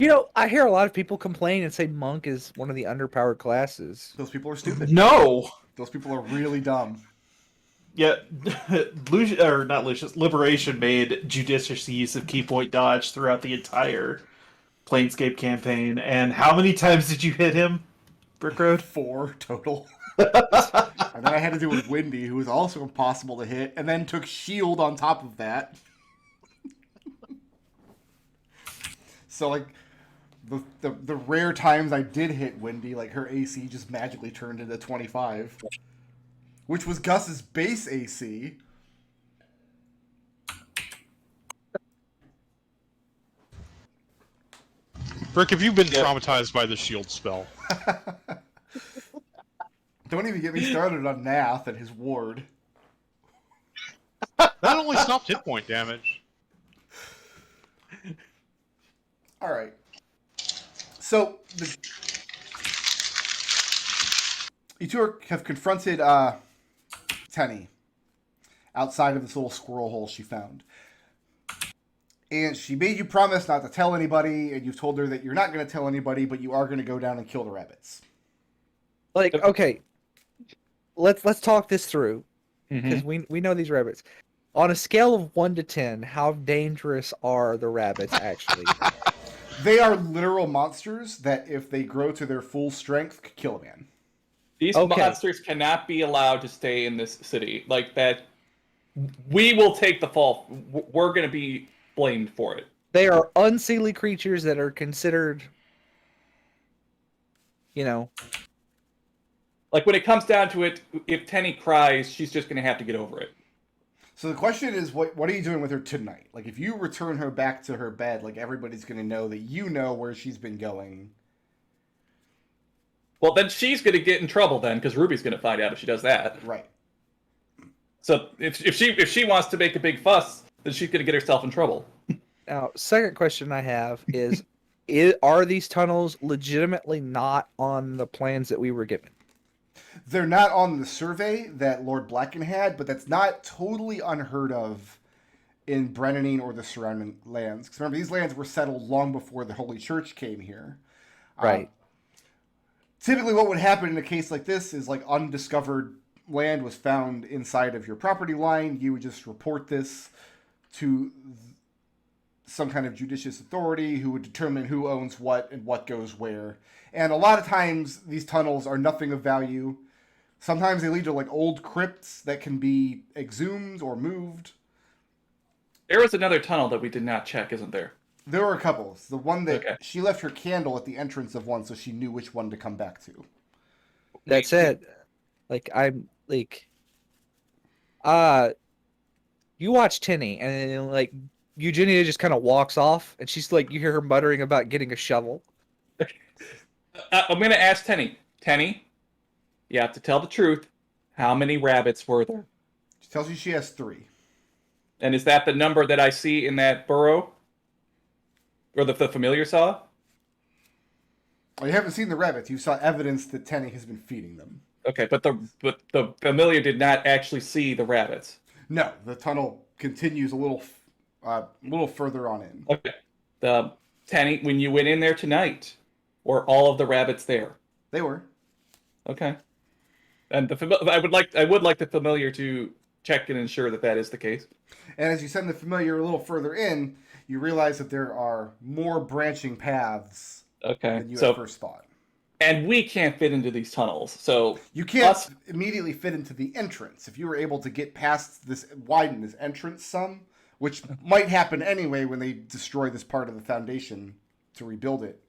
I hear a lot of people complain and say monk is one of the underpowered classes. Those people are stupid. No. Those people are really dumb. Yeah, not Lucius. Liberation made judicious use of key point dodge throughout the entire Planescape campaign. And how many times did you hit him, Brickroad? 4 total. And then I had to do with Windy, who was also impossible to hit, and then took shield on top of that. So like the rare times I did hit Windy, like her AC just magically turned into 25. Which was Gus's base AC. Rick, have you been traumatized by the shield spell? Don't even get me started on Nath and his ward. That only stopped hit point damage. Alright. So, you two have confronted Tenny outside of this little squirrel hole she found. And she made you promise not to tell anybody, and you've told her that you're not going to tell anybody, but you are going to go down and kill the rabbits. Like, okay, let's talk this through, because we know these rabbits. On a scale of 1 to 10, how dangerous are the rabbits actually? They are literal monsters that, if they grow to their full strength, could kill a man. These monsters cannot be allowed to stay in this city. Like that, we will take the fall. We're going to be blamed for it. They are unseelie creatures that are considered, Like when it comes down to it, if Tenny cries, she's just going to have to get over it. So the question is, what are you doing with her tonight? Like, if you return her back to her bed, like, everybody's going to know that you know where she's been going. Well, then she's going to get in trouble then, because Ruby's going to find out if she does that. Right. So if she wants to make a big fuss, then she's going to get herself in trouble. Now, second question I have is are these tunnels legitimately not on the plans that we were given? They're not on the survey that Lord Blacken had, but that's not totally unheard of in Brennanine or the surrounding lands. Because remember, these lands were settled long before the Holy Church came here. Right. Typically what would happen in a case like this is, like, undiscovered land was found inside of your property line. You would just report this to some kind of judicious authority who would determine who owns what and what goes where. And a lot of times these tunnels are nothing of value. Sometimes they lead to, like, old crypts that can be exhumed or moved. There was another tunnel that we did not check, isn't there? There were a couple. The one that she left her candle at the entrance of one, so she knew which one to come back to. That's it. Like, I'm like, you watch Tinny, and then, like, Eugenia just kind of walks off, and she's like, you hear her muttering about getting a shovel. I'm going to ask Tenny. Tenny, you have to tell the truth. How many rabbits were there? She tells you she has 3. And is that the number that I see in that burrow? Or the familiar saw? Well, you haven't seen the rabbits. You saw evidence that Tenny has been feeding them. Okay, but the familiar did not actually see the rabbits. No, the tunnel continues a little further on in. Okay. Tenny, when you went in there tonight, were all of the rabbits there? They were. Okay. And I would like the familiar to check and ensure that is the case. And as you send the familiar a little further in, you realize that there are more branching paths than you at first thought. And we can't fit into these tunnels, so you can't immediately fit into the entrance. If you were able to get past widen this entrance some, which might happen anyway when they destroy this part of the foundation to rebuild it,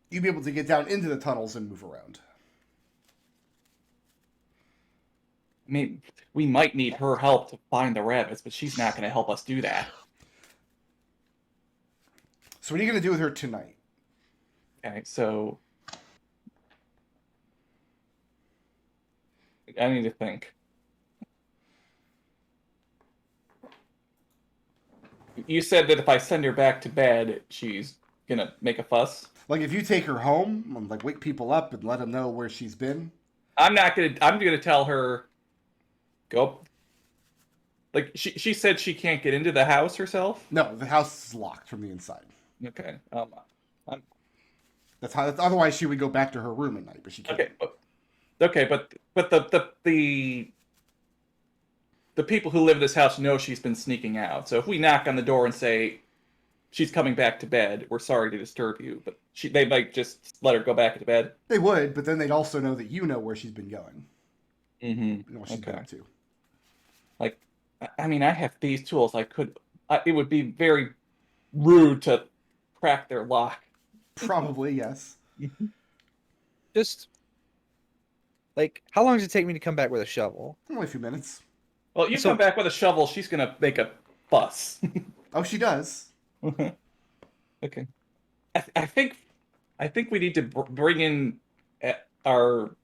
you'd be able to get down into the tunnels and move around. I mean, we might need her help to find the rabbits, but she's not going to help us do that. So what are you going to do with her tonight? Okay, so I need to think. You said that if I send her back to bed, she's going to make a fuss? Like, if you take her home and, like, wake people up and let them know where she's been? I'm going to tell her, go. Like, she said she can't get into the house herself? No, the house is locked from the inside. Okay. That's how. Otherwise, she would go back to her room at night, but she can't. Okay, but the people who live in this house know she's been sneaking out. So if we knock on the door and say she's coming back to bed, we're sorry to disturb you, but they might just let her go back to bed. They would, but then they'd also know that you know where she's been going. Mm-hmm. And what she's been up to. Like, I mean, I have these tools. It would be very rude to crack their lock. Probably, yes. Just like, how long does it take me to come back with a shovel? Only a few minutes. Well, you come back with a shovel, she's gonna make a fuss. Oh, she does. Okay. I think we need to bring in our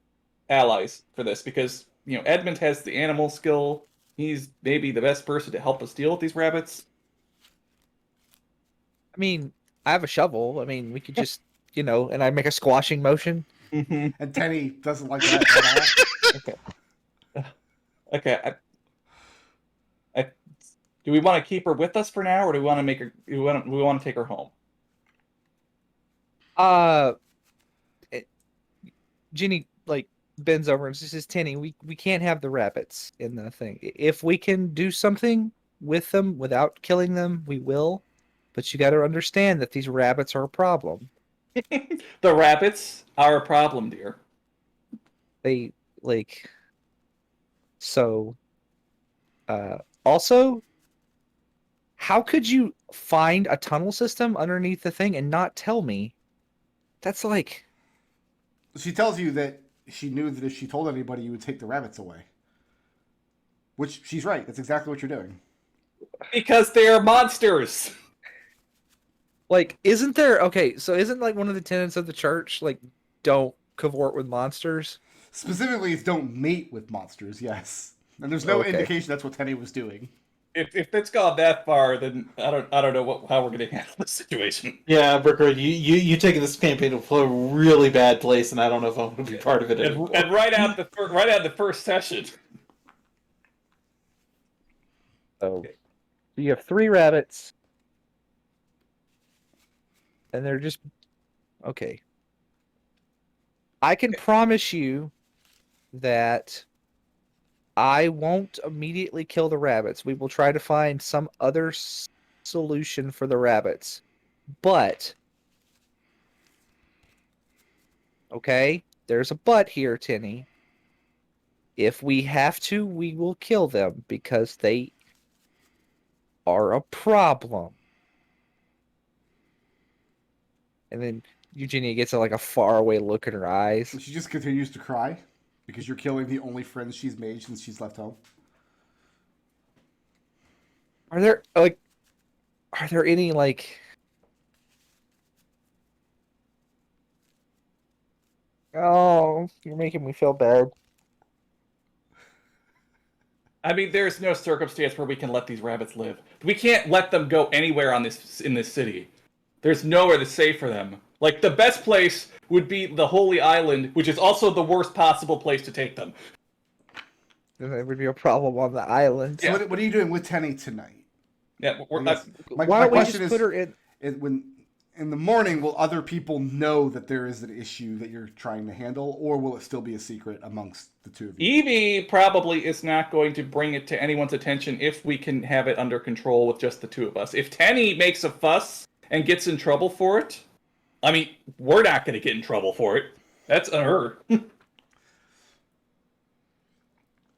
allies for this because Edmont has the animal skill. He's maybe the best person to help us deal with these rabbits. I mean, I have a shovel. I mean, we could just, and I make a squashing motion. And Tenny doesn't like that at all. Okay. Do we want to keep her with us for now, or do we want to make her? We want to take her home. Ginny bends over and says, "Tenny, we can't have the rabbits in the thing. If we can do something with them without killing them, we will. But you got to understand that these rabbits are a problem. The rabbits are a problem, dear. They so. Also, how could you find a tunnel system underneath the thing and not tell me? That's like... She tells you that she knew that if she told anybody, you would take the rabbits away. Which, she's right. That's exactly what you're doing. Because they are monsters. Isn't there... Okay, so isn't one of the tenets of the church, don't cavort with monsters? Specifically, it's don't mate with monsters, yes. And there's no indication that's what Tenny was doing. If it's gone that far, then I don't know how we're going to handle this situation. Yeah, Brooker, you taking this campaign to a really bad place, and I don't know if I'm going to be part of it anymore. And right out the first session. So you have 3 rabbits, and they're just okay. I can promise you that I won't immediately kill the rabbits. We will try to find some other solution for the rabbits. But, okay, there's a but here, Tenny. If we have to, we will kill them because they are a problem. And then Eugenia gets a faraway look in her eyes. She just continues to cry. Because you're killing the only friends she's made since she's left home. Are there any oh, you're making me feel bad. I mean, there's no circumstance where we can let these rabbits live. We can't let them go anywhere in this city. There's nowhere that's safe for them. The best place would be the Holy Island, which is also the worst possible place to take them. There would be a problem on the island. So what are you doing with Tenny tonight? Yeah, why don't we just put her in? When in the morning, will other people know that there is an issue that you're trying to handle, or will it still be a secret amongst the two of you? Evie probably is not going to bring it to anyone's attention if we can have it under control with just the two of us. If Tenny makes a fuss and gets in trouble for it, I mean, we're not going to get in trouble for it. That's on her.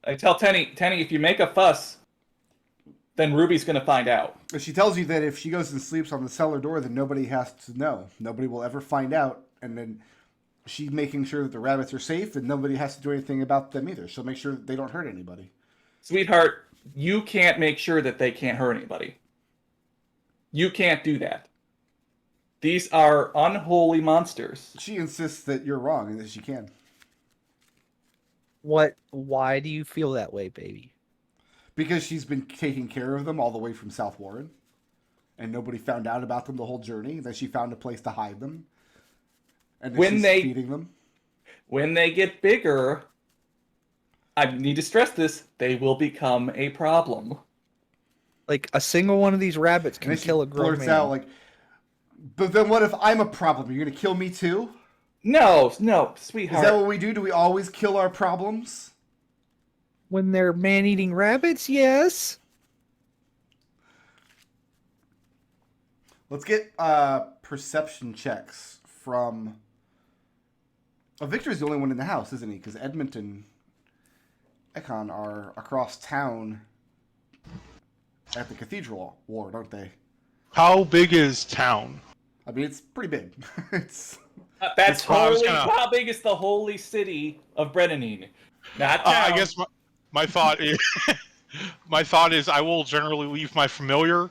I tell Tenny, if you make a fuss, then Ruby's going to find out. She tells you that if she goes and sleeps on the cellar door, then nobody has to know. Nobody will ever find out. And then she's making sure that the rabbits are safe, and nobody has to do anything about them either. She'll make sure that they don't hurt anybody. Sweetheart, you can't make sure that they can't hurt anybody. You can't do that. These are unholy monsters. She insists that you're wrong and that she can. Why do you feel that way, baby? Because she's been taking care of them all the way from South Warren. And nobody found out about them the whole journey. That she found a place to hide them. And she's feeding them. When they get bigger, I need to stress this, they will become a problem. A single one of these rabbits can kill a grown man. Out But then what if I'm a problem? You're gonna kill me too? No, Is sweetheart. that what we do? Do we always kill our problems? When they're man-eating rabbits, yes. Let's get perception checks from... Oh, Victor's the only one in the house, isn't he? Because Edmont and Ekon are across town at the Cathedral Ward, aren't they? How big is town? I mean, it's pretty big. It's... That's I was holy. gonna- How big is the holy city of Brennan? Not town. I guess my thought is my thought is I will generally leave my familiar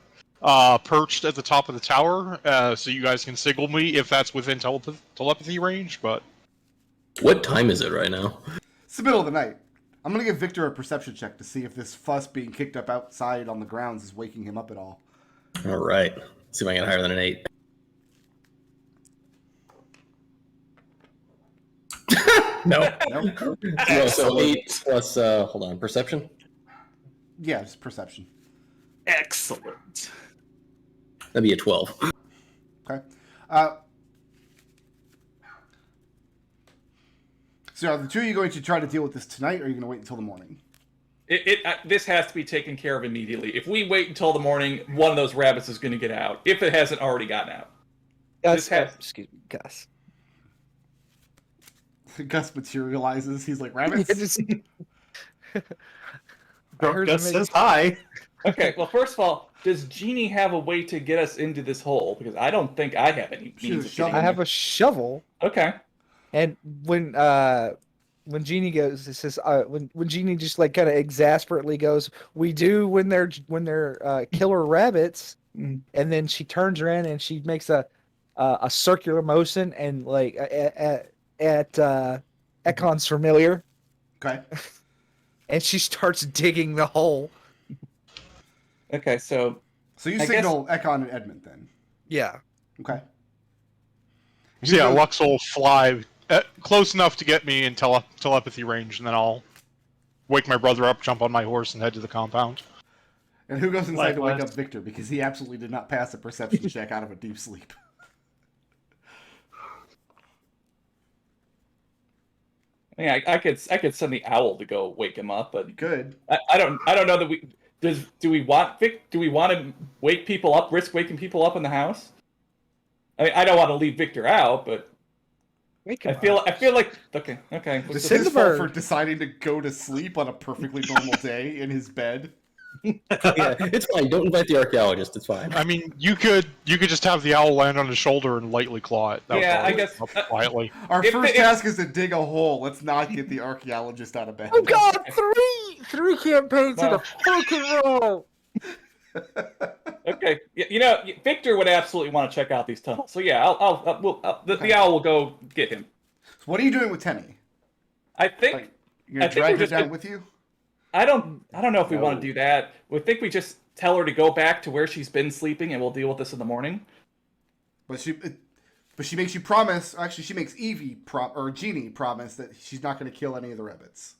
perched at the top of the tower, so you guys can signal me if that's within telepathy range. But What time is it right now? It's the middle of the night. I'm going to give Victor a perception check to see if this fuss being kicked up outside on the grounds is waking him up at all. All right. Let's see if I can get higher than an 8. No. No? No, so 8 plus, hold on, perception? Yeah, it's perception. Excellent. That'd be a 12. Okay. So are the two of you going to try to deal with this tonight, or are you going to wait until the morning? This has to be taken care of immediately. If we wait until the morning, one of those rabbits is going to get out. If it hasn't already gotten out. Gus, has- excuse me, Gus. Gus materializes. He's like, rabbits? I heard Gus him says hi. Okay, well, first of all, does Genie have a way to get us into this hole? Because I don't think I have any She means has of a getting I in. have a shovel, Okay. and when Genie goes, it says when Genie just like kind of exasperately goes, "We do when they're killer rabbits," and then she turns around and she makes a circular motion and like at Ekon's familiar, Okay. and she starts digging the hole. Okay, so So you I signal Ekon and Edmont then. Yeah. Okay. so yeah, Lux will fly close enough to get me in telepathy range, and then I'll wake my brother up, jump on my horse, and head to the compound. And who goes inside to wake Likewise. up Victor? Because he absolutely did not pass a perception check out of a deep sleep. yeah, I could send the owl to go wake him up, but Good. I don't know that we do we want to wake people up, risk waking people up in the house? I mean, I don't want to leave Victor out, but Wake I him feel up. like okay. This is Send his the fault bird. for deciding to go to sleep on a perfectly normal day in his bed. Yeah, it's fine. Don't invite the archaeologist. It's fine. I mean, you could just have the owl land on his shoulder and lightly claw it. That would Yeah, I probably guess- help quietly. Our If- first if- task is to dig a hole. Let's not get the archaeologist out of bed. Oh God! Three campaigns in Well. a fucking row. Okay, you know, Victor would absolutely want to check out these tunnels. So yeah, the owl will go get him. What are you doing with Tenny? I think Like, you're gonna I think drag we're her just down gonna- with you? I don't know if we want No. to do that. We think we just tell her to go back to where she's been sleeping, and we'll deal with this in the morning. But she makes you promise. Actually, she makes Evie or Genie promise that she's not going to kill any of the rabbits.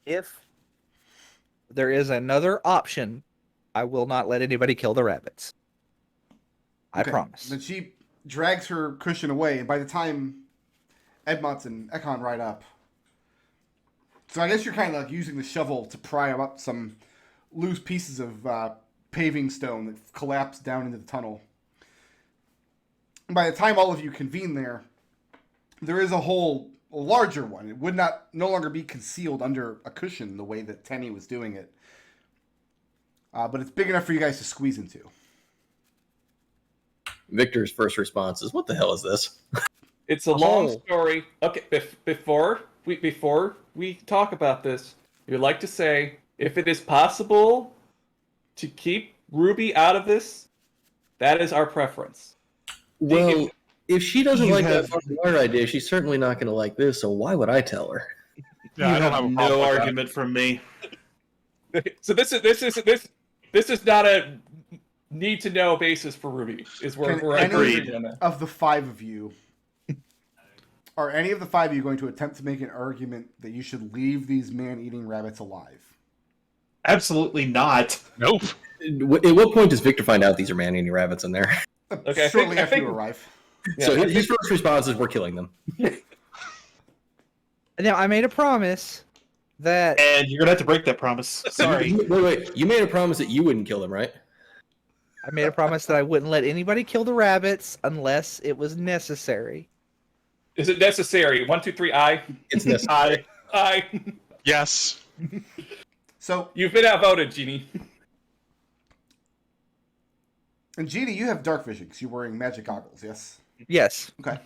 If there is another option, I will not let anybody kill the rabbits. I Okay. promise. Then she drags her cushion away, and by the time Edmont and Ekon ride up, so I guess you're kind of like using the shovel to pry up some loose pieces of paving stone that collapsed down into the tunnel. And by the time all of you convene there is a hole, a larger one. It would no longer be concealed under a cushion the way that Tenny was doing it. But it's big enough for you guys to squeeze into. Victor's first response is, "What the hell is this?" It's a long hole. story. Okay, before we talk about this, we would like to say, if it is possible to keep Ruby out of this, that is our preference. Well, if she doesn't You like have- that fucking art idea, she's certainly not going to like this. So why would I tell her? Yeah, I don't have a no problem with that. argument from me. So this is not a need to know basis for Ruby. Can We're any agreed on that. of the five of you, are any of the five of you going to attempt to make an argument that you should leave these man-eating rabbits alive? Absolutely not. Nope. At what point does Victor find out these are man-eating rabbits in there? Okay, Shortly I after you think- arrive. Yeah, So I his first response is we're killing them. Now, I made a promise that And you're gonna have to break that promise. Sorry. Wait. You made a promise that you wouldn't kill them, right? I wouldn't let anybody kill the rabbits unless it was necessary. Is it necessary? 1, 2, 3, I. It's necessary. I. Yes. So, You've been outvoted, Genie. and Genie, you have dark vision because you're wearing magic goggles, yes? Yes. Okay.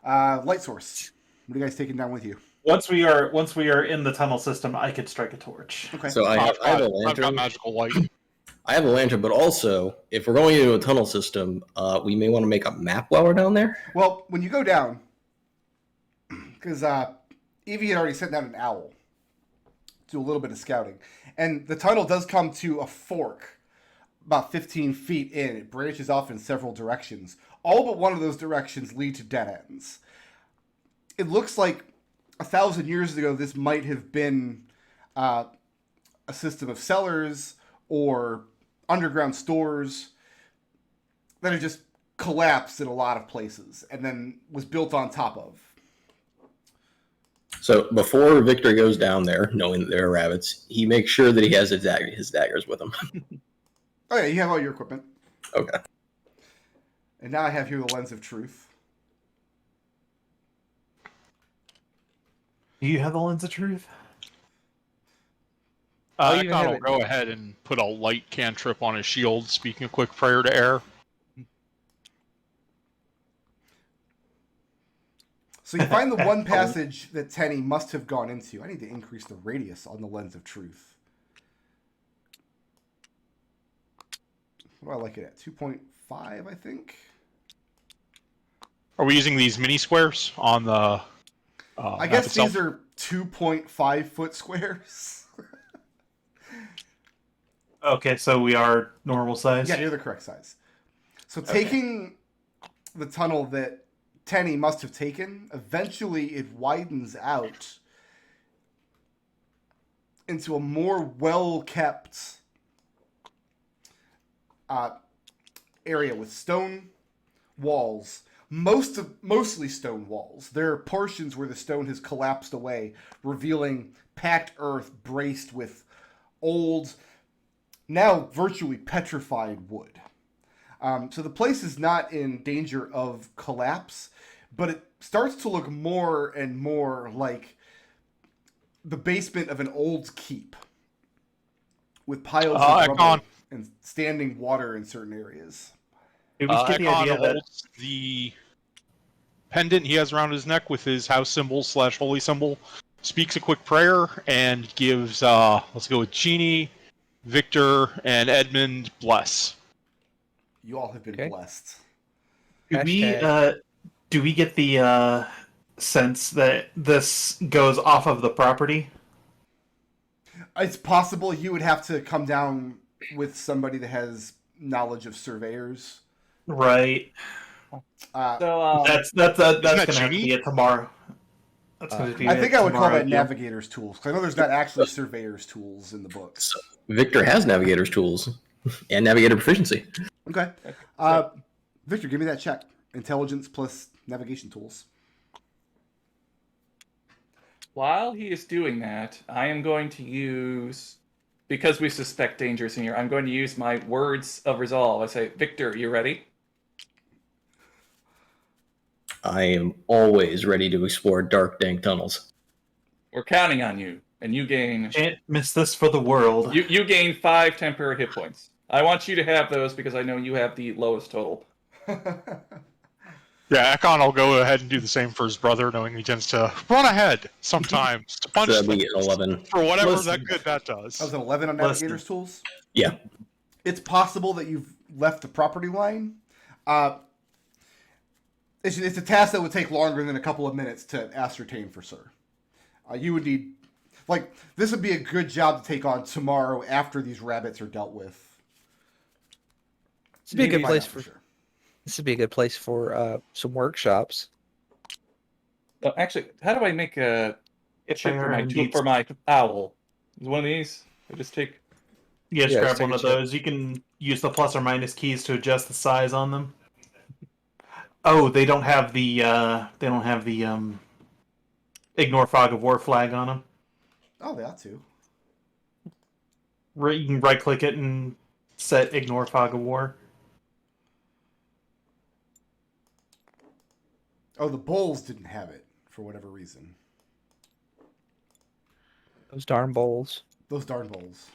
Light source. What are you guys taking down with you? Once we are in the tunnel system, I could strike a torch. Okay. So I have a I've got lantern. magical light. I have a lantern, but also, if we're going into a tunnel system, we may want to make a map while we're down there. Well, when you go down, because Evie had already sent down an owl to do a little bit of scouting, and the tunnel does come to a fork about 15 feet in. It branches off in several directions. All but one of those directions lead to dead ends. It looks like 1,000 years ago, this might have been a system of cellars or underground stores that have just collapsed in a lot of places and then was built on top of. So before Victor goes down there, knowing that there are rabbits, he makes sure that he has his daggers with him. Oh yeah, you have all your equipment. Okay. And now I have here the lens of truth. Do you have the lens of truth? Oh, you Ekon have will it. go ahead and put a light cantrip on his shield, speaking a quick prayer to air. So you find the one passage that Tenny must have gone into. I need to increase the radius on the lens of truth. What do I like it at? 2.5, I think? Are we using these mini squares on the? I map guess itself? these are 2.5 foot squares. Okay, so we are normal size. Yeah, you're the correct size. So taking the tunnel that Tenny must have taken, eventually it widens out into a more well-kept area with stone walls. Mostly stone walls. There are portions where the stone has collapsed away, revealing packed earth braced with old, now virtually petrified wood. So the place is not in danger of collapse, but it starts to look more and more like the basement of an old keep, with piles of rubble Ekon. and standing water in certain areas. Did we just get the Ekon idea that holds the pendant he has around his neck with his house symbol / holy symbol, speaks a quick prayer, and gives, let's go with Genie, Victor, and Edmund bless. You all have been Okay. blessed. do we get the sense that this goes off of the property? It's possible you would have to come down with somebody that has knowledge of surveyors. Right. So, That's that gonna have to Genie? be it tomorrow. That's gonna be I it think I would call tomorrow, that yeah. navigator's tools, because I know there's not actually surveyor's tools in the books. Victor has navigator's tools and navigator proficiency. Okay. Victor, give me that check. Intelligence plus navigation tools. while he is doing that, I am going to use, because we suspect dangers in here, I'm going to use my words of resolve. I say, Victor, you ready? I am always ready to explore dark, dank tunnels. We're counting on you, and you gain Can't miss this for the world. you gain 5 temporary hit points. I want you to have those because I know you have the lowest total. Yeah, Ekon will go ahead and do the same for his brother, knowing he tends to run ahead sometimes to So punch that'd be things an 11. for whatever Listen. that good that does. That was an 11 on Listen. navigator's tools. Yeah. It's possible that you've left the property line. It's a task that would take longer than a couple of minutes to ascertain for sure. You would need, this would be a good job to take on tomorrow after these rabbits are dealt with. This would be a You good find place out for sure. this would be a good place for some workshops. Oh, actually, how do I make a If chip they for are my, indeed- for my owl? Is one of these? I just take... Yeah, just Yeah, grab just take one a of chip. those. You can use the plus or minus keys to adjust the size on them. Oh, they don't have the ignore fog of war flag on them. Oh, they ought to. You can right click it and set ignore fog of war. Oh, the bowls didn't have it for whatever reason. Those darn bowls. Those darn bowls.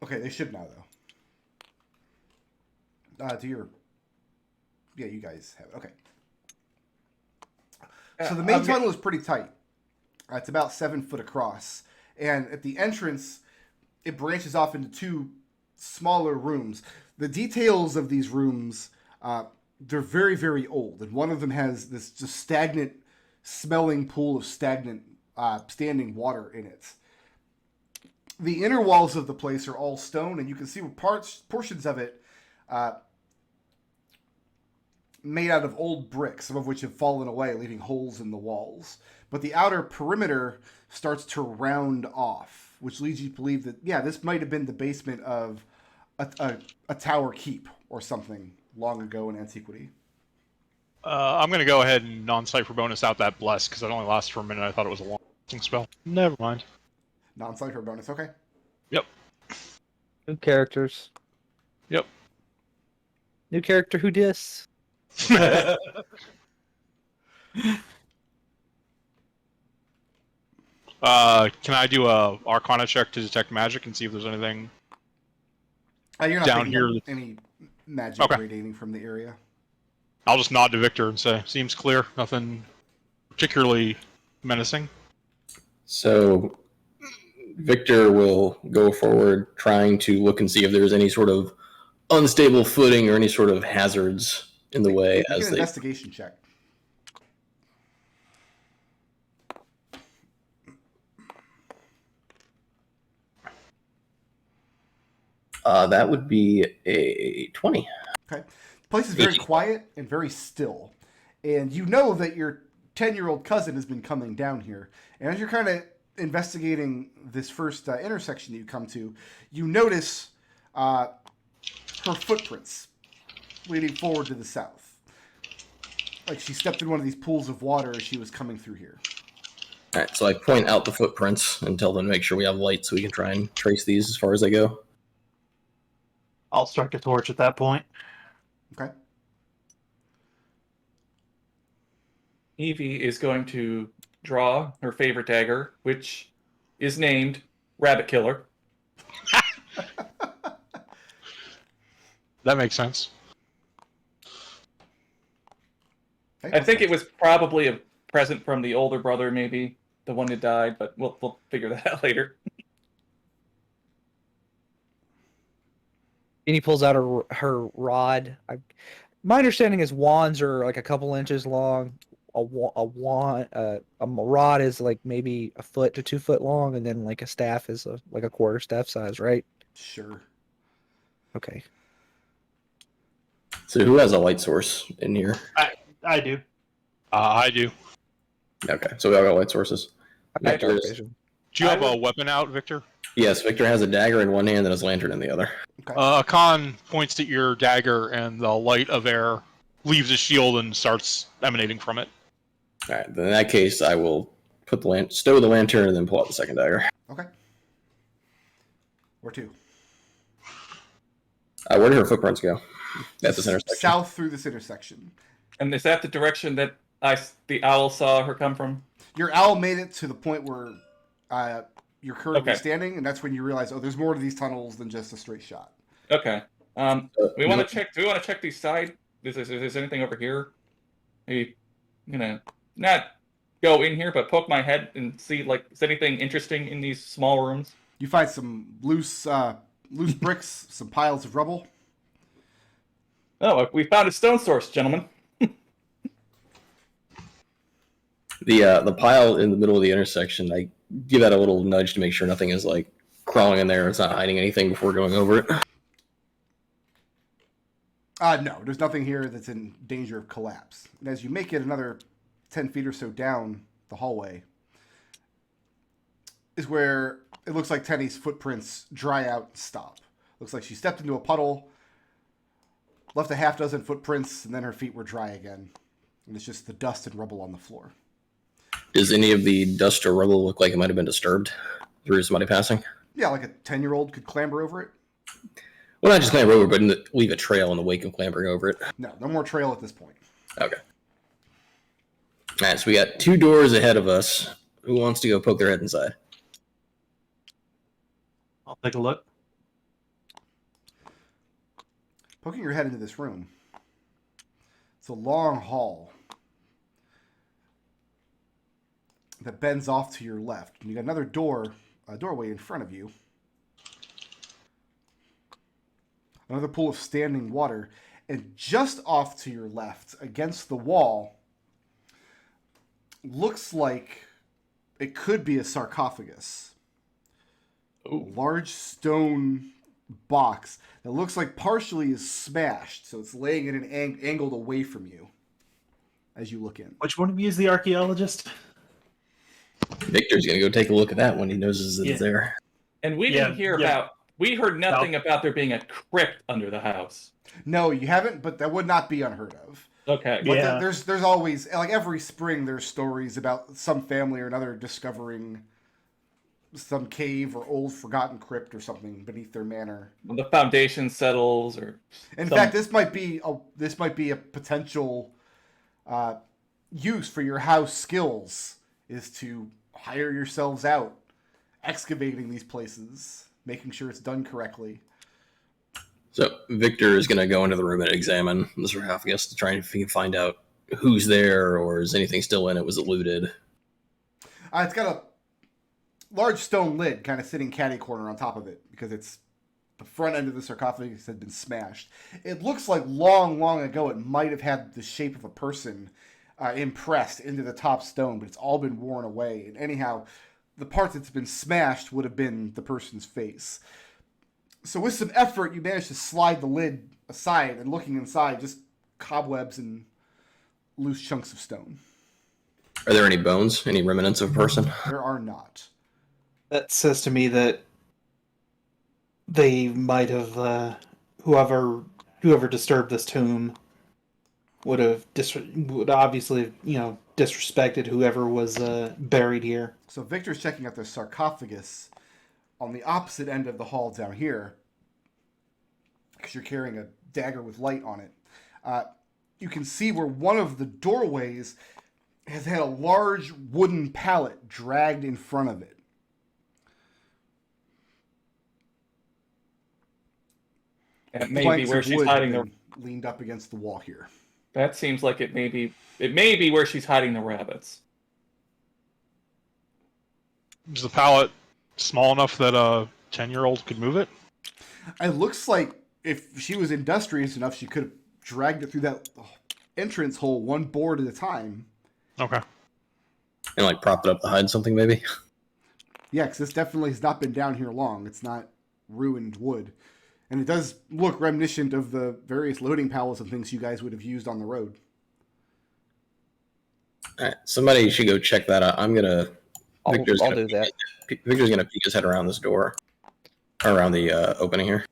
Okay, they should now though. Yeah, you guys have it. Okay. So the main tunnel is pretty tight. It's about 7 foot across, and at the entrance, it branches off into 2 smaller rooms. The details of these rooms, they're very, very old, and one of them has this just stagnant smelling pool of stagnant standing water in it. The inner walls of the place are all stone, and you can see portions of it made out of old bricks, some of which have fallen away, leaving holes in the walls. But the outer perimeter starts to round off, which leads you to believe that, yeah, this might have been the basement of a tower keep or something long ago in antiquity. I'm going to go ahead and non-cipher bonus out that bless, because it only lasts for a minute. I thought it was a long spell. Never mind. Non-cipher bonus, okay. Yep. New characters. Yep. New character who dis. Can I do a Arcana check to detect magic and see if there's anything You're not down picking here? up any magic Okay. radiating from the area. I'll just nod to Victor and say, seems clear. Nothing particularly menacing. So Victor will go forward, trying to look and see if there's any sort of unstable footing or any sort of hazards in the way Make as an they. investigation check. That would be a 20. Okay. The place is very quiet and very still. And you know that your 10-year-old cousin has been coming down here. And as you're kind of investigating this first intersection that you come to, you notice her footprints leading forward to the south. Like she stepped in one of these pools of water as she was coming through here. All right, so I point out the footprints and tell them to make sure we have light so we can try and trace these as far as they go. I'll strike a torch at that point. Okay. Evie is going to draw her favorite dagger, which is named Rabbit Killer. That makes sense. Okay. I think it was probably a present from the older brother, maybe the one that died, but we'll figure that out later. Jeannie pulls out her rod. My understanding is wands are like a couple inches long. A rod is like maybe a foot to 2 foot long, and then like a staff is like a quarter staff size, right? Sure. Okay. So who has a light source in here? I do. I do. Okay, so we all got light sources. I have dark Victor's- vision. Do you have a weapon out, Victor? Yes, Victor has a dagger in one hand and his lantern in the other. Ekon points at your dagger, and the light of air leaves his shield and starts emanating from it. All right, then in that case, I will put the stow the lantern and then pull out the second dagger. Okay. Where to? Where did her footprints go? At this intersection. South through this intersection. And is that the direction that the owl saw her come from? Your owl made it to the point where you're currently Okay. standing, and that's when you realize, oh, there's more to these tunnels than just a straight shot. Okay. We want to check. Do we want to check these side? Is there anything over here? Maybe, not go in here, but poke my head and see, like, is anything interesting in these small rooms? You find some loose bricks, some piles of rubble. Oh, we found a stone source, gentlemen. The pile in the middle of the intersection, I give that a little nudge to make sure nothing is like crawling in there. It's not hiding anything before going over it. No, there's nothing here that's in danger of collapse. And as you make it another 10 feet or so down the hallway, is where it looks like Tenny's footprints dry out and stop. Looks like she stepped into a puddle, left a half dozen footprints, and then her feet were dry again. And it's just the dust and rubble on the floor. Does any of the dust or rubble look like it might have been disturbed through somebody passing? Yeah, like a 10-year-old could clamber over it. Well, not just clamber over, but leave a trail in the wake of clambering over it. No more trail at this point. Okay. All right, so we got 2 doors ahead of us. Who wants to go poke their head inside? I'll take a look. Poking your head into this room. It's a long hall that bends off to your left. And you got another doorway in front of you. Another pool of standing water. And just off to your left, against the wall, looks like it could be a sarcophagus. Ooh. Large stone box that looks like partially is smashed, so it's laying at an angled away from you as you look in. Which one of you is the archaeologist? Victor's going to go take a look at that when he knows it's there. And we didn't hear about... We heard nothing about there being a crypt under the house. No, you haven't, but that would not be unheard of. Okay. But Yeah. there's always, like every spring, there's stories about some family or another discovering some cave or old forgotten crypt or something beneath their manor. When the foundation settles, or In fact, this might be a potential use for your house skills, is to hire yourselves out, excavating these places, making sure it's done correctly. So Victor is going to go into the room and examine the sarcophagus to try and find out who's there, or is anything still in it? Was it looted? It's got a large stone lid kind of sitting catty corner on top of it because it's the front end of the sarcophagus had been smashed. It looks like long ago it might have had the shape of a person impressed into the top stone, but it's all been worn away. And anyhow, the part that's been smashed would have been the person's face. So with some effort, you manage to slide the lid aside, and looking inside, just cobwebs and loose chunks of stone. Are there any bones? Any remnants of a person? There are not. That says to me that they might have whoever disturbed this tomb would obviously disrespected whoever was buried here. So Victor's checking out the sarcophagus on the opposite end of the hall down here, because you're carrying a dagger with light on it. You can see where one of the doorways has had a large wooden pallet dragged in front of it. it may be Planks where of she's wood hiding have the... been leaned up against the wall here. That seems like it may be where she's hiding the rabbits. Is the pallet small enough that a 10-year-old could move it? It looks like if she was industrious enough, she could have dragged it through that entrance hole one board at a time. Okay. And like propped it up to hide something, maybe? Yeah, because this definitely has not been down here long. It's not ruined wood. And it does look reminiscent of the various loading pallets and things you guys would have used on the road. All right, somebody should go check that out. I'll do that. Victor's going to peek his head around this door, around the opening here.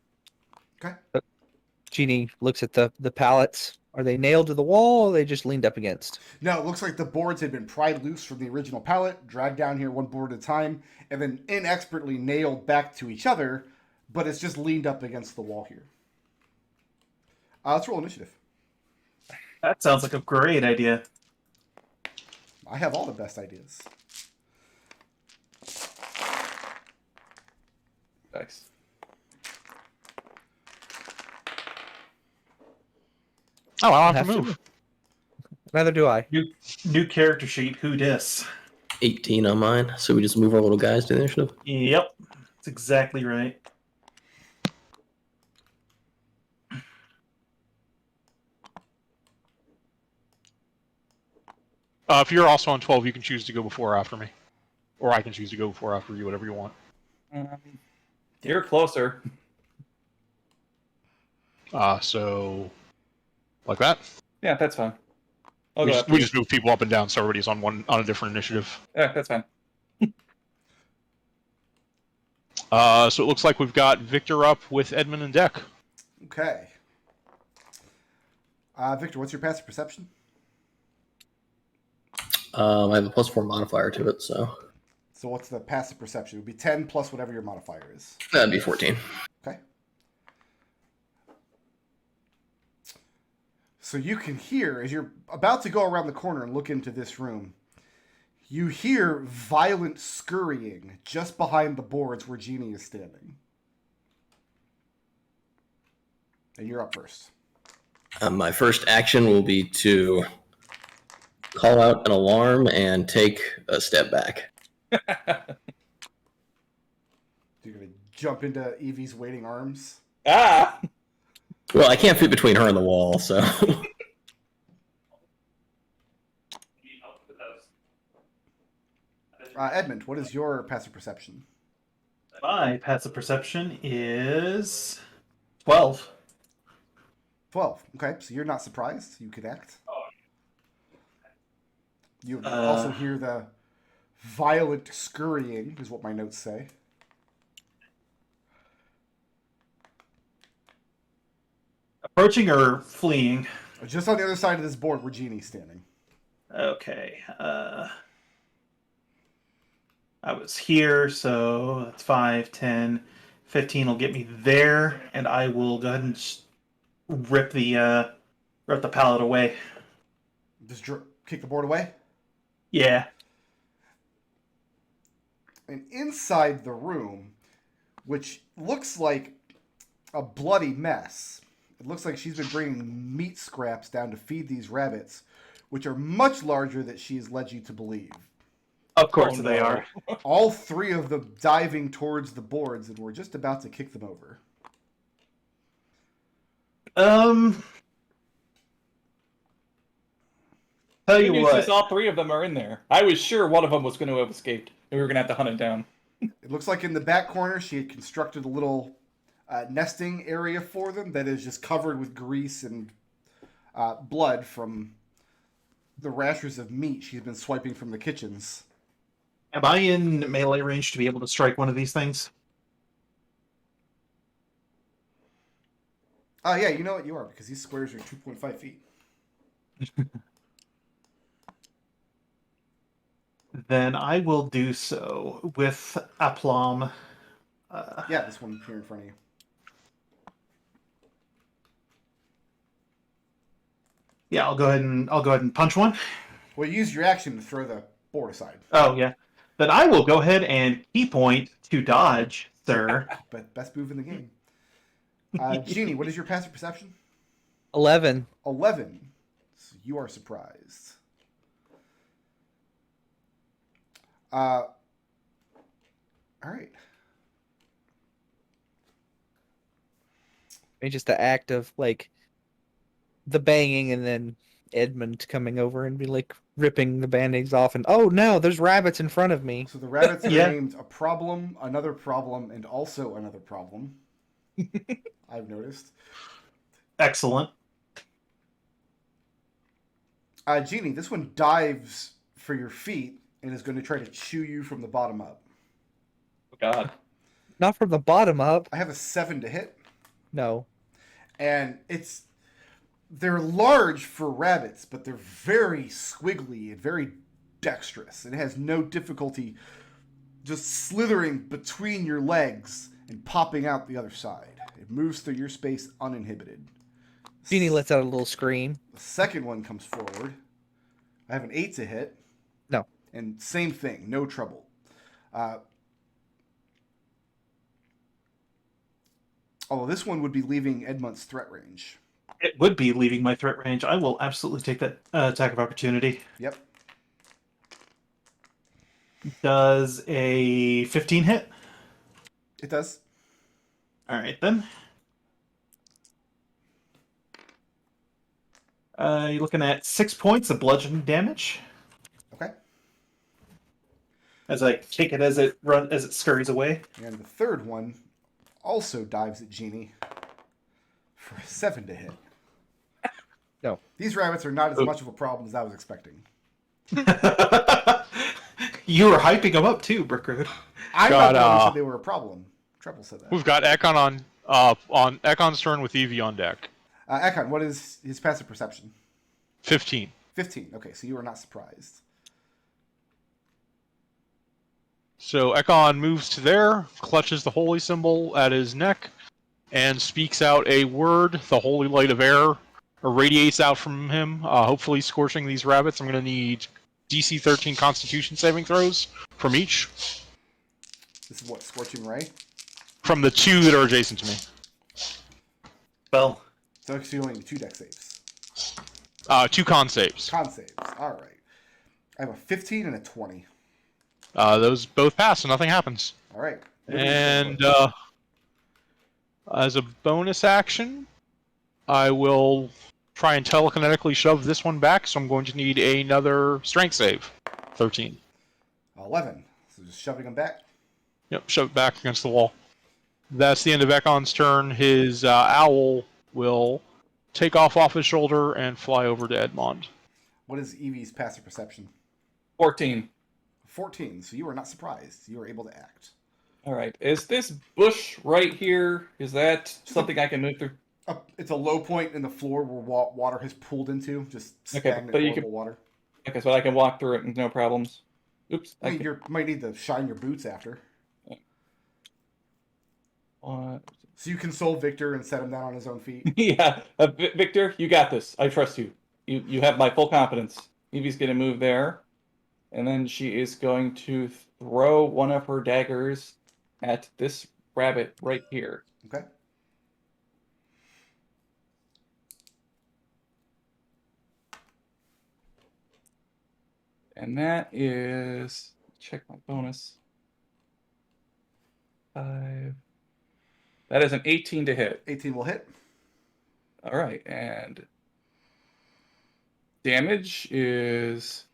Okay. Jeannie looks at the pallets. Are they nailed to the wall, or are they just leaned up against? No, it looks like the boards had been pried loose from the original pallet, dragged down here one board at a time, and then inexpertly nailed back to each other, but it's just leaned up against the wall here. Let's roll initiative. That sounds like a great idea. I have all the best ideas. Nice. Oh, I don't Have have to to. move. Neither do I. New character sheet. Who dis? 18 on mine, so we just move our little guys to the initiative. Yep, that's exactly right. If you're also on 12, you can choose to go before or after me. Or I can choose to go before or after you, whatever you want. You're closer. So, like that? Yeah, that's fine. I'll We go just, after we you. just move people up and down so everybody's on a different initiative. Yeah, that's fine. So it looks like we've got Victor up with Edmund and Deck. Okay. Victor, what's your passive perception? I have a +4 modifier to it, so So what's the passive perception? It would be 10 plus whatever your modifier is. that'd be 14. Okay. So you can hear, as you're about to go around the corner and look into this room, you hear violent scurrying just behind the boards where Jeannie is standing. And you're up first. My first action will be to call out an alarm and take a step back. You're going to jump into Evie's waiting arms. Ah! Well, I can't fit between her and the wall, so. Edmund, what is your passive perception? My passive perception is 12. 12. Okay, so you're not surprised. You could act. You also hear the violent scurrying, is what my notes say. Approaching or fleeing? Just on the other side of this board where Jeannie's standing. Okay. I was here, so that's 5, 10, 15 will get me there, and I will go ahead and just rip the pallet away. Just kick the board away. Yeah. And inside the room, which looks like a bloody mess, it looks like she's been bringing meat scraps down to feed these rabbits, which are much larger than she's led you to believe. Of course Oh, they no. are. All three of them diving towards the boards, and we're just about to kick them over. Tell Good you news what. is all three of them are in there. I was sure one of them was going to have escaped, and we were going to have to hunt it down. It looks like in the back corner she had constructed a little nesting area for them that is just covered with grease and blood from the rashers of meat she's been swiping from the kitchens. Am I in melee range to be able to strike one of these things? Yeah, you know what you are, because these squares are 2.5 feet. Then I will do so with aplomb. Yeah, this one here in front of you. Yeah, I'll go ahead and punch one. Well, you use your action to throw the board aside. Oh yeah. Then I will go ahead and key point to dodge, sir. But best move in the game. Jeannie, what is your passive perception? 11. 11. So you are surprised. All right. Maybe just the act of like the banging and then Edmund coming over and be like ripping the band-aids off and oh no, there's rabbits in front of me. So the rabbits are Yeah. named a problem, another problem, and also another problem. I've noticed. Excellent. Jeannie, this one dives for your feet and is going to try to chew you from the bottom up. Oh, God. Not from the bottom up. I have a 7 to hit, No. and they're large for rabbits, but they're very squiggly and very dexterous, and it has no difficulty just slithering between your legs and popping out the other side. It moves through your space uninhibited. Jeannie lets out a little scream. The second one comes forward. I have an 8 to hit. No. And same thing, no trouble. Although this one would be leaving Edmont's threat range. It would be leaving my threat range. I will absolutely take that attack of opportunity. Yep. Does a 15 hit? It does. All right, then. You're looking at 6 points of bludgeoning damage Okay. as I kick it as it scurries away. And the third one also dives at Jeannie for a 7 to hit. No. These rabbits are not as much of a problem as I was expecting. You were hyping them up too, Brickroad. I God, thought they said they were a problem. Treble said that. We've got Ekon on Ekon's turn with Evie on deck. Ekon, what is his passive perception? 15. 15. Okay, so you are not surprised. So Ekon moves to there, clutches the holy symbol at his neck, and speaks out a word. The holy light of air irradiates out from him, hopefully scorching these rabbits. I'm going to need DC 13 Constitution saving throws from each. This is what, Scorching Ray? From the two that are adjacent to me. Well, So actually only 2 deck saves. 2 con saves. Con saves. All right. I have a 15 and a 20. Those both pass, so nothing happens. All right. And as a bonus action, I will try and telekinetically shove this one back, so I'm going to need another strength save. 13. 11. So just shoving him back. Yep, shove it back against the wall. That's the end of Ekon's turn. His owl will take off his shoulder and fly over to Edmont. What is Evie's passive perception? 14. 14. So you are not surprised. You are able to act. All right. Is this bush right here? Is that something I can move through? It's a low point in the floor where water has pooled into. Just Okay, stagnant, but you horrible water. Okay, so I can walk through it with no problems. Oops. I mean, you might need to shine your boots after. So you console Victor and set him down on his own feet. yeah, Victor, you got this. I trust you. You have my full confidence. Evie's going to move there. And then she is going to throw one of her daggers at this rabbit right here. Okay. And that is... Check my bonus. 5. That is an 18 to hit. 18 will hit. All right, and damage is...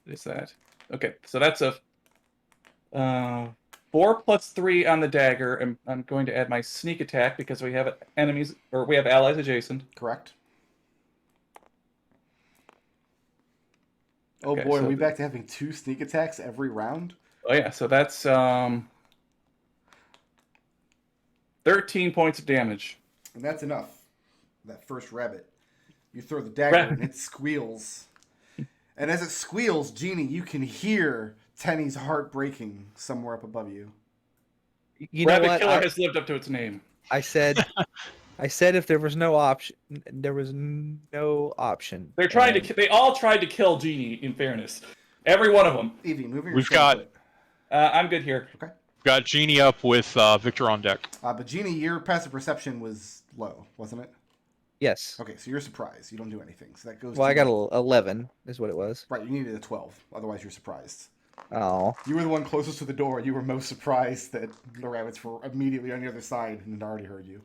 What is that? Okay, so that's a 4 plus 3 on the dagger, and I'm going to add my sneak attack because we have enemies, or we have allies adjacent. Correct. Oh Okay, boy, so are we back to having 2 sneak attacks every round? Oh yeah, so that's 13 points of damage. And that's enough. That first rabbit. You throw the dagger and it squeals. And as it squeals, Jeannie, you can hear Tenny's heart breaking somewhere up above you. You know Rabbit what? Killer has lived up to its name. I said if there was no option, there was no option. They're trying And to. They all tried to kill Genie. In fairness, every one of them. Evie, moving. We've got- I'm good here. Okay. Got Genie up with Victor on deck. But Jeannie, your passive perception was low, wasn't it? Yes. Okay, so you're surprised. You don't do anything. So that goes. Well, to I got 11 is what it was. Right, you needed a 12. Otherwise, you're surprised. Oh. You were the one closest to the door. You were most surprised that the rabbits were immediately on the other side and had already heard you.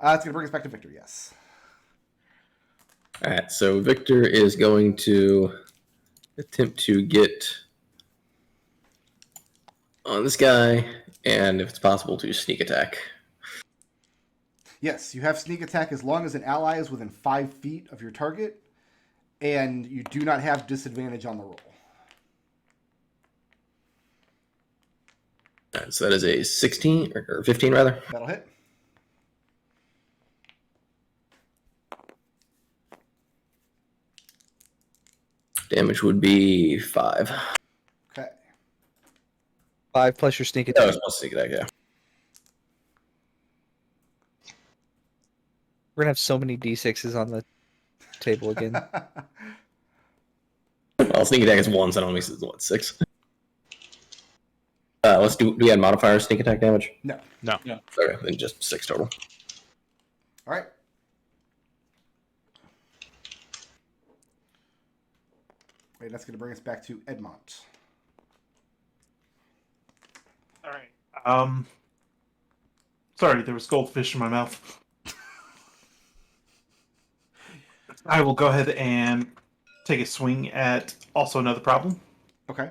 It's going to bring us back to Victor, yes. All right, so Victor is going to attempt to get on this guy, and if it's possible, to sneak attack. Yes, you have sneak attack as long as an ally is within 5 feet of your target, and you do not have disadvantage on the roll. All right, so that is a 16, or 15 rather. That'll hit. Damage would be 5. Okay. 5 plus your sneak That attack. was supposed to sneak attack, yeah. We're gonna have so many d6s on the table again. Well, sneak attack is 1, so that only makes it, what, 6? Let's do we add modifier sneak attack damage? No. Okay, then just 6 total. All right. Wait, that's going to bring us back to Edmont. all right. Sorry, there was goldfish in my mouth. I will go ahead and take a swing at also another problem. Okay.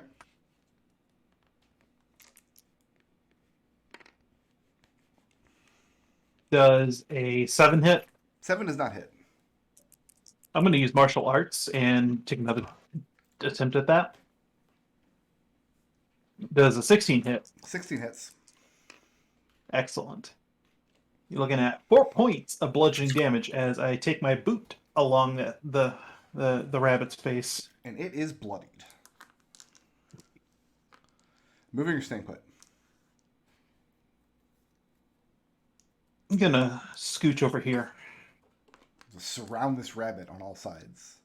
Does a 7 hit? 7 does not hit. I'm going to use martial arts and take another attempt at that. Does a 16 hit? 16 hits. Excellent. You're looking at 4 points of bludgeoning damage as I take my boot along the rabbit's face. And it is bloodied. Moving or staying put? I'm gonna scooch over here. Surround this rabbit on all sides.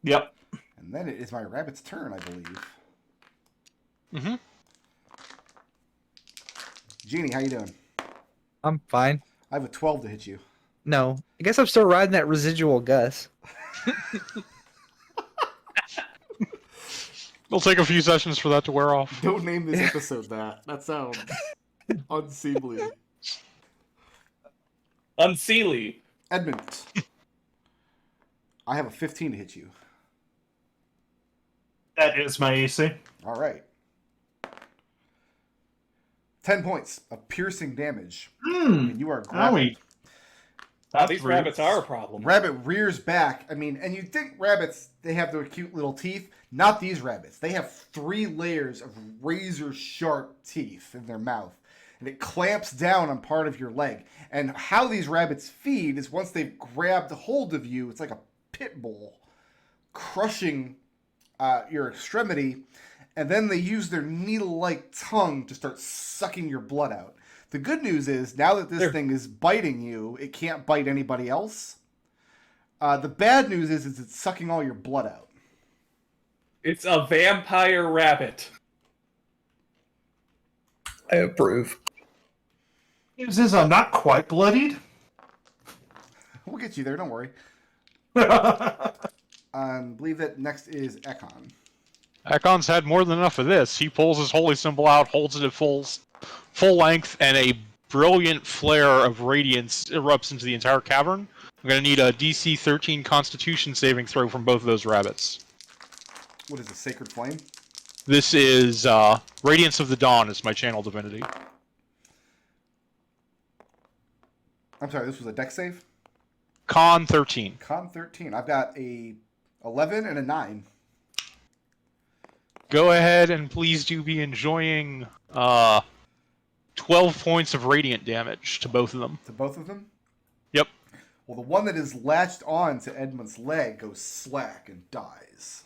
Yep. And then it is my rabbit's turn, I believe. Mm-hmm. Jeannie, how you doing? I'm fine. I have a 12 to hit you. No, I guess I'm still riding that residual Gus. It'll take a few sessions for that to wear off. Don't name this episode that. That sounds unseemly. Unseelie. Edmont. I have a 15 to hit you. That is my AC. All right. 10 points of piercing damage. And you are grabbed. These rabbits are a problem. Rabbit rears back. I mean, and you'd think rabbits, they have their cute little teeth. Not these rabbits. They have 3 layers of razor sharp teeth in their mouth. And it clamps down on part of your leg. And how these rabbits feed is once they've grabbed hold of you, it's like a pit bull crushing your extremity. And then they use their needle-like tongue to start sucking your blood out. The good news is, now that this thing is biting you, it can't bite anybody else. The bad news is it's sucking all your blood out. It's a vampire rabbit. I approve. News is I'm not quite bloodied. We'll get you there, don't worry. I believe that next is Ekon. Ekon's had more than enough of this. He pulls his holy symbol out, holds it at full length, and a brilliant flare of radiance erupts into the entire cavern. I'm going to need a DC 13 Constitution saving throw from both of those rabbits. What is a Sacred Flame? This is Radiance of the Dawn is my channel divinity. I'm sorry, this was a dex save? Con 13. Con 13. I've got a 11 and a 9. Go ahead and please do be enjoying 12 points of radiant damage to both of them. To both of them? Yep. Well, the one that is latched on to Edmund's leg goes slack and dies.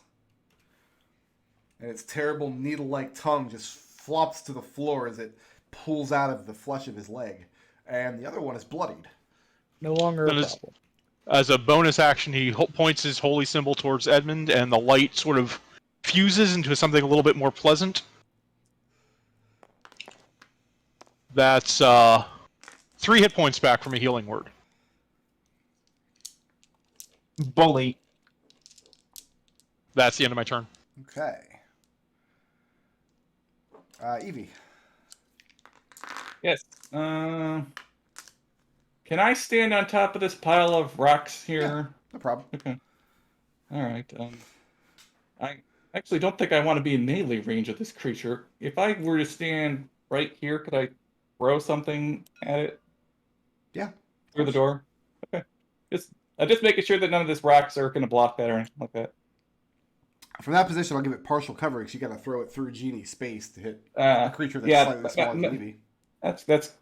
And its terrible needle-like tongue just flops to the floor as it pulls out of the flesh of his leg. And the other one is bloodied. No longer a problem. As a bonus action, he points his holy symbol towards Edmund, and the light sort of fuses into something a little bit more pleasant. That's 3 hit points back from a healing word. Bully. That's the end of my turn. Okay. Evie. Yes. Can I stand on top of this pile of rocks here? Yeah, no problem. Okay. All right. I actually don't think I want to be in melee range of this creature. If I were to stand right here, could I throw something at it? Yeah. Through the door? Okay. Just making sure that none of these rocks are going to block that or anything like that. From that position, I'll give it partial cover because you got to throw it through Genie's space to hit a creature that's slightly smaller than Evie. That's.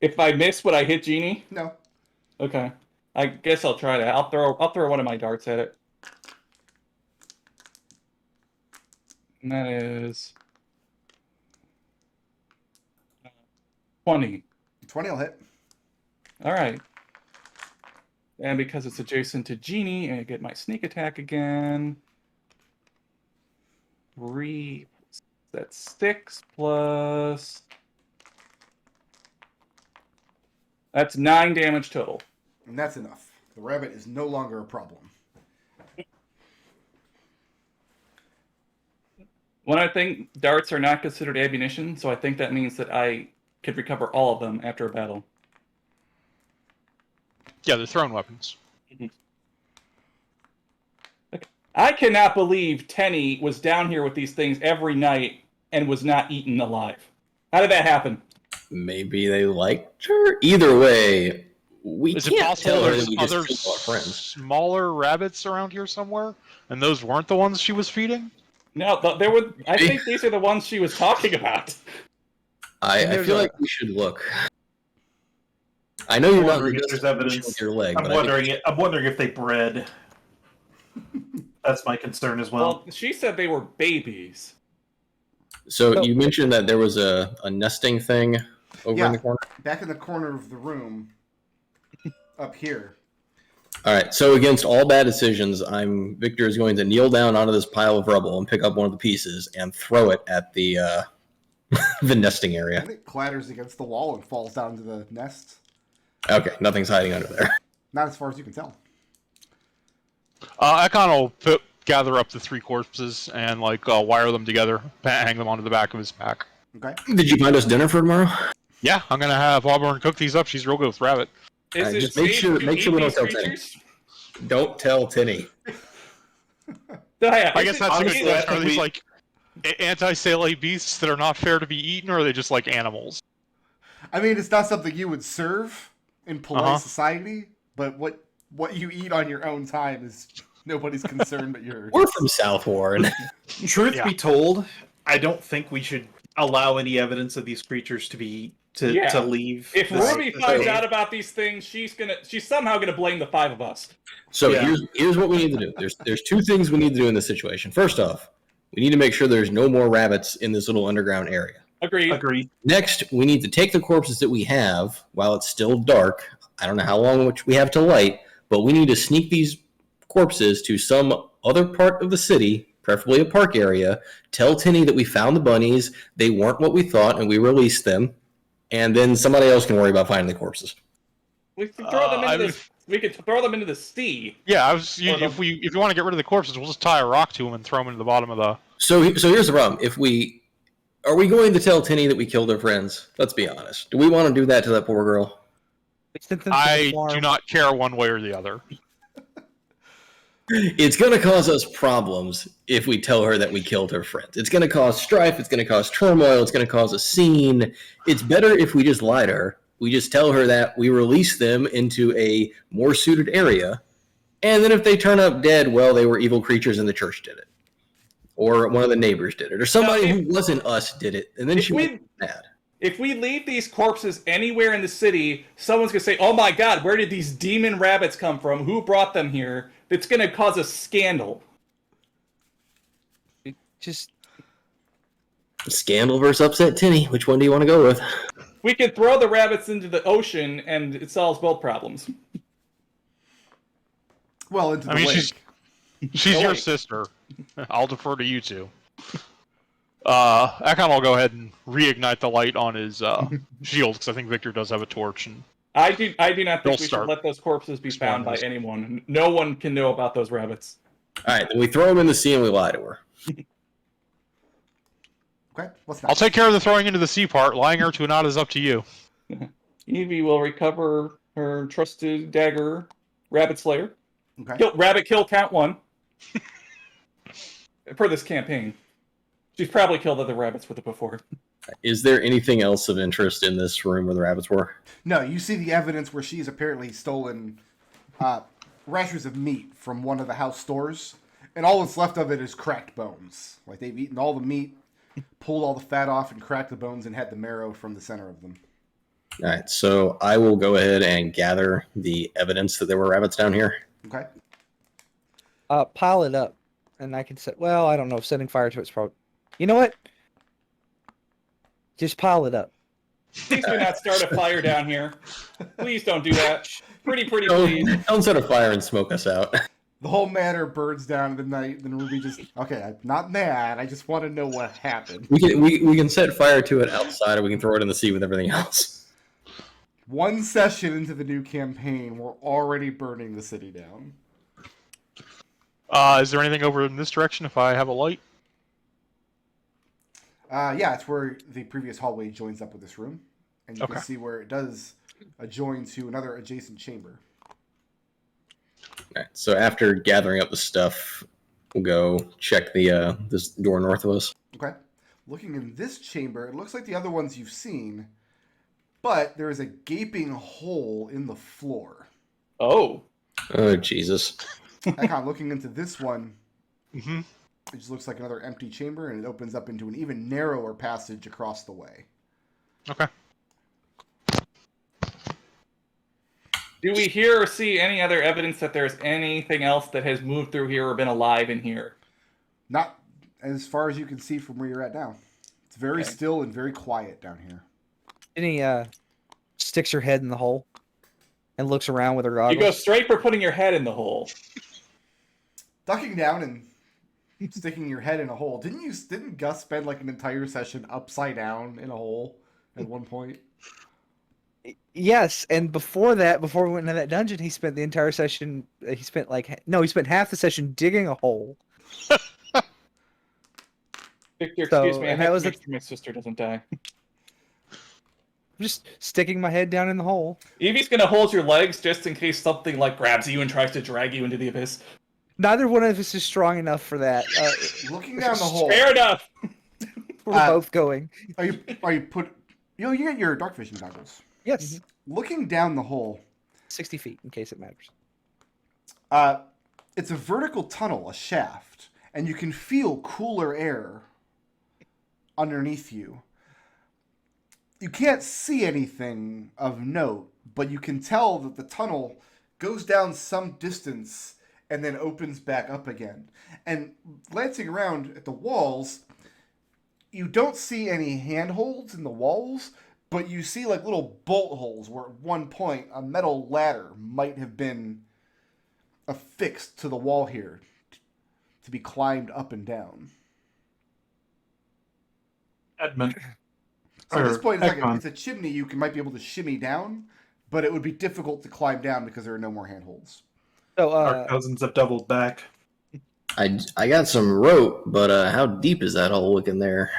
If I miss, would I hit Genie? No. Okay. I guess I'll try that. I'll throw one of my darts at it. And that is 20. 20 will hit. All right. And because it's adjacent to Genie, I get my sneak attack again. 3. That's 6 plus. That's 9 damage total. And that's enough. The rabbit is no longer a problem. One other thing, darts are not considered ammunition, so I think that means that I could recover all of them after a battle. Yeah, they're thrown weapons. Okay. I cannot believe Tenny was down here with these things every night and was not eaten alive. How did that happen? Maybe they liked her. Either way, we Is it can't possible tell her there's that we just other killed our friends. smaller rabbits around here somewhere, and those weren't the ones she was feeding? No, there would. I think these are the ones she was talking about. I feel like we should look. I know you're not wondering if there's evidence with your leg. I'm wondering if they bred. That's my concern as well. Well, she said they were babies. So you mentioned that there was a nesting thing over in the corner? Back in the corner of the room, up here. All right, so against all bad decisions, Victor is going to kneel down onto this pile of rubble and pick up one of the pieces and throw it at the the nesting I area. think it clatters against the wall and falls down to the nest. Okay, nothing's hiding under there. Not as far as you can tell. Ekon will gather up the 3 corpses and wire them together, hang them onto the back of his pack. Okay. Did you find us dinner for tomorrow? Yeah, I'm gonna have Auburn cook these up. She's real good with rabbit. Is it just make safe sure to we eat don't these tell Tinny. creatures? Don't tell Tinny. I guess that's a good honestly, question. Are these we- anti-salate beasts that are not fair to be eaten, or are they just like animals? I mean, it's not something you would serve in polite society, but what you eat on your own time is nobody's concern but yours. We're from South Warren. Truth be told, I don't think we should allow any evidence of these creatures to leave. If this- Ruby finds out about these things, she's somehow gonna blame the 5 of us. So Yeah. here's what we need to do. There's 2 things we need to do in this situation. First off, we need to make sure there's no more rabbits in this little underground area. Agreed. Next, we need to take the corpses that we have while it's still dark. I don't know how long which we have to light, but we need to sneak these corpses to some other part of the city, preferably a park area, tell Tinny that we found the bunnies, they weren't what we thought, and we released them, and then somebody else can worry about finding the corpses. We can throw them into this. We could throw them into the sea. Yeah, if you want to get rid of the corpses, we'll just tie a rock to them and throw them into the bottom of the. So here's the problem. Are we going to tell Tinny that we killed her friends? Let's be honest. Do we want to do that to that poor girl? I do not care one way or the other. It's going to cause us problems if we tell her that we killed her friends. It's going to cause strife. It's going to cause turmoil. It's going to cause a scene. It's better if we just lie to her. We just tell her that we release them into a more suited area. And then if they turn up dead, well, they were evil creatures and the church did it. Or one of the neighbors did it. Or somebody who wasn't us did it. And then she was mad. If we leave these corpses anywhere in the city, someone's going to say, oh my god, where did these demon rabbits come from? Who brought them here? It's going to cause a scandal. Just Scandal versus upset Tinny. Which one do you want to go with? We can throw the rabbits into the ocean and it solves both problems. Well, into the lake. She's your sister. I'll defer to you two. Ekon will go ahead and reignite the light on his shield, because I think Victor does have a torch. And I do not think we start. should let those corpses be found by anyone. No one can know about those rabbits. All right, then we throw them in the sea and we lie to her. Okay, what's I'll next? take care of the throwing into the sea part. Lying her to a knot is up to you. Evie will recover her trusted dagger, Rabbit Slayer. Okay. Rabbit kill count 1. For this campaign. She's probably killed other rabbits with it before. Is there anything else of interest in this room where the rabbits were? No, you see the evidence where she's apparently stolen rashers of meat from one of the house stores, and all that's left of it is cracked bones. Like, they've eaten all the meat, pulled all the fat off, and cracked the bones and had the marrow from the center of them. All right, so I will go ahead and gather the evidence that there were rabbits down here. Okay. pile it up, and I can say, well, I don't know if setting fire to it's probably. You know what? Just pile it up. Please do not start a fire down here. Please don't do that. Pretty please. Don't set a fire and smoke us out. The whole matter burns down in the night, and then Ruby just, okay, I'm not mad, I just want to know what happened. We can set fire to it outside, or we can throw it in the sea with everything else. One session into the new campaign, we're already burning the city down. Is there anything over in this direction if I have a light? Yeah, it's where the previous hallway joins up with this room. And you Okay. can see where it does adjoin to another adjacent chamber. All right, so after gathering up the stuff, we'll go check the this door north of us. Okay. Looking in this chamber, it looks like the other ones you've seen, but there is a gaping hole in the floor. Oh. Oh, Jesus. Ekon, looking into this one, Mm-hmm. It just looks like another empty chamber, and it opens up into an even narrower passage across the way. Okay. Do we hear or see any other evidence that there's anything else that has moved through here or been alive in here? Not as far as you can see from where you're at now. It's very Okay. still and very quiet down here. Jenny sticks her head in the hole and looks around with her You go goggles. straight for putting your head in the hole. Ducking down and sticking your head in a hole. Didn't Gus spend like an entire session upside down in a hole at one point? Yes, and before that, before we went into that dungeon, he spent the entire session. He spent half the session digging a hole. Victor, So, excuse me, I and have that to was make sure my sister doesn't die. Just sticking my head down in the hole. Evie's gonna hold your legs just in case something like grabs you and tries to drag you into the abyss. Neither one of us is strong enough for that. Looking down the hole. Fair enough. We're both going. Are you you get your dark vision goggles. Yes, Looking down the hole, 60 feet in case it matters. it's a vertical tunnel, a shaft, and you can feel cooler air underneath you. You can't see anything of note, but you can tell that the tunnel goes down some distance and then opens back up again. And glancing around at the walls, you don't see any handholds in the walls, but you see like little bolt holes where at one point a metal ladder might have been affixed to the wall here to be climbed up and down. Edmont. So at this Or point, it's, Ekon. it's a chimney you might be able to shimmy down, but it would be difficult to climb down because there are no more handholds. So, Our cousins have doubled back. I got some rope, but how deep is that hole looking there?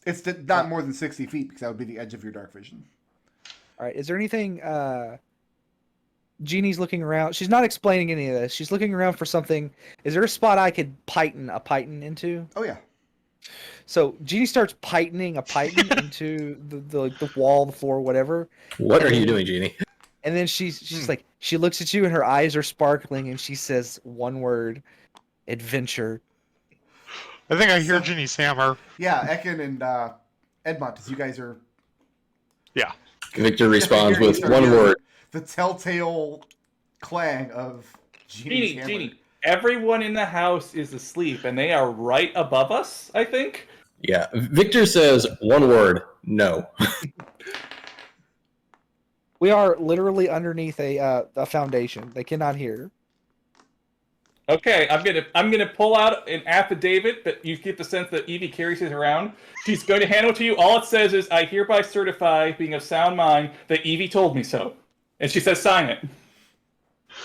It's not more than 60 feet because that would be the edge of your dark vision. all right, is there anything? Jeannie's looking around. She's not explaining any of this. She's looking around for something. Is there a spot I could python into? Oh yeah. So Jeannie starts pythoning a python into the wall, the floor, whatever. What are you doing, Jeannie? And then she's like, she looks at you and her eyes are sparkling and she says one word, adventure. I think I hear Ginny's hammer. Yeah, Ekon and Edmont, as you guys are... Yeah. Victor responds Here you with start one hearing word. The telltale clang of Genie's hammer. Genie, everyone in the house is asleep, and they are right above us, I think. Yeah, Victor says one word, no. We are literally underneath a foundation. They cannot hear. Okay, I'm gonna pull out an affidavit that you get the sense that Evie carries it around. She's going to hand it to you. All it says is, "I hereby certify, being of sound mind, that Evie told me so." And she says, "Sign it."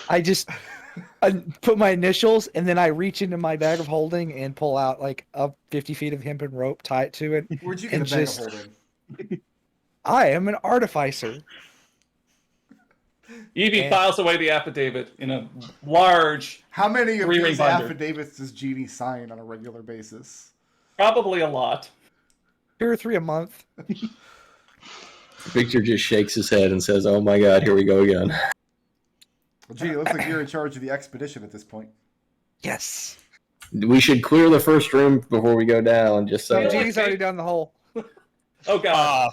I just put my initials and then I reach into my bag of holding and pull out like a 50 feet of hempen rope, tie it to it. Where'd you get a And bag just- of holding? I am an artificer. Evie And- files away the affidavit in a large, How many of Three-ring these binder. affidavits does Genie sign on a regular basis? probably a lot. 2 or 3 a month. Victor just shakes his head and says, oh my god, here we go again. Well, Genie, it looks like you're in charge of the expedition at this point. Yes. We should clear the first room before we go down, just so... Yeah, Genie's already down the hole. Oh god.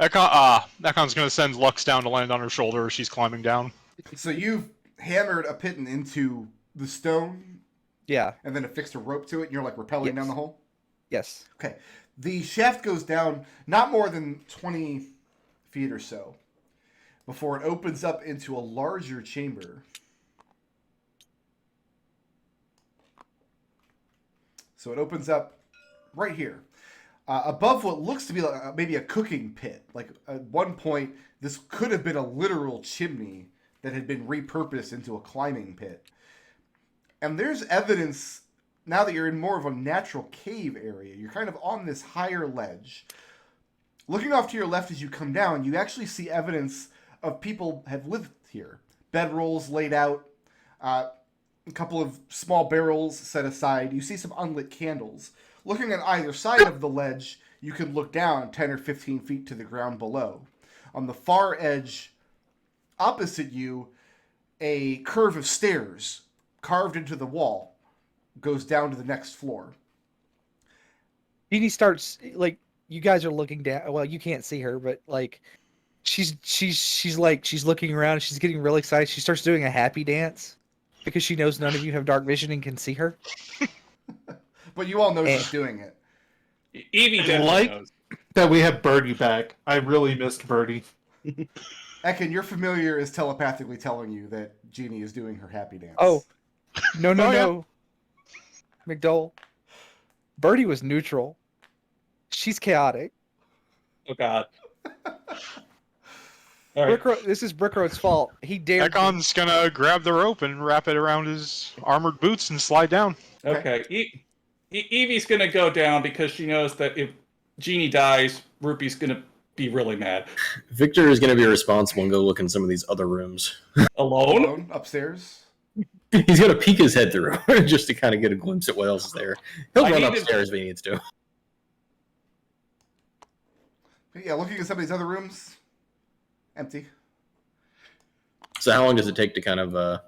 Ekon's gonna send Lux down to land on her shoulder as she's climbing down. So you've hammered a piton into the stone Yeah. and then affixed a rope to it, and you're like rappelling Yes. down the hole? Yes. Okay. The shaft goes down not more than 20 feet or so before it opens up into a larger chamber. So it opens up right here. Above what looks to be like maybe a cooking pit. Like at one point, this could have been a literal chimney that had been repurposed into a climbing pit. And there's evidence, now that you're in more of a natural cave area, you're kind of on this higher ledge. Looking off to your left as you come down, you actually see evidence of people have lived here. Bedrolls laid out, a couple of small barrels set aside. You see some unlit candles. Looking on either side of the ledge, you can look down 10 or 15 feet to the ground below. On the far edge, opposite you, a curve of stairs carved into the wall. goes down to the next floor. Jeannie starts like you guys are looking down. Well, you can't see her, but like she's looking around. She's getting really excited. She starts doing a happy dance because she knows none of you have dark vision and can see her. But you all know Eh. she's doing it. Evie definitely Like- knows. That we have Birdie back. I really missed Birdie. Ekon, your familiar is telepathically telling you that Jeannie is doing her happy dance. Oh, no, Oh, yeah. no. McDohl. Birdie was neutral. She's chaotic. Oh God. All right. This is Brickroad's fault. He dared. Ekon's gonna grab the rope and wrap it around his armored boots and slide down. Okay. Evie's gonna go down because she knows that if Jeannie dies, Rupee's gonna be really mad. Victor is going to be responsible and go look in some of these other rooms. Alone? Alone upstairs. He's going to peek his head through just to kind of get a glimpse at what else is there. He'll I run needed- upstairs if he needs to. But yeah, looking at some of these other rooms, empty. So how long does it take to kind of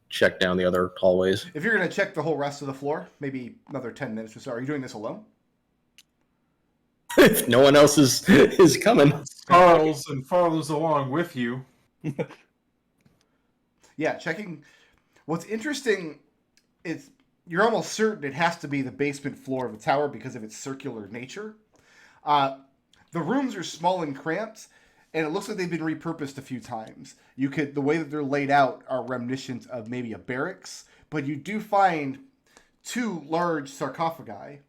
check down the other hallways? If you're going to check the whole rest of the floor, maybe another 10 minutes or so. Are you doing this alone? If no one else is coming. Charles and follows along with you. Yeah, checking. What's interesting is you're almost certain it has to be the basement floor of a tower because of its circular nature. The rooms are small and cramped, and it looks like they've been repurposed a few times. The way that they're laid out are reminiscent of maybe a barracks, but you do find two large sarcophagi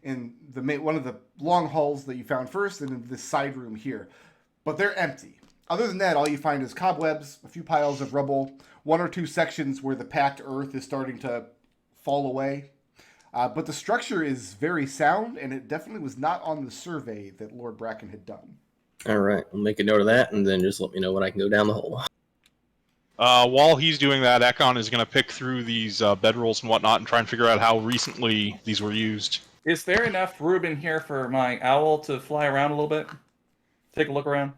in one of the long halls that you found first, and in this side room here. But they're empty. Other than that, all you find is cobwebs, a few piles of rubble, one or two sections where the packed earth is starting to fall away. But the structure is very sound, and it definitely was not on the survey that Lord Bracken had done. All right, I'll make a note of that, and then just let me know when I can go down the hole. While he's doing that, Ekon is going to pick through these bedrolls and whatnot and try and figure out how recently these were used. Is there enough room in here for my owl to fly around a little bit? Take a look around?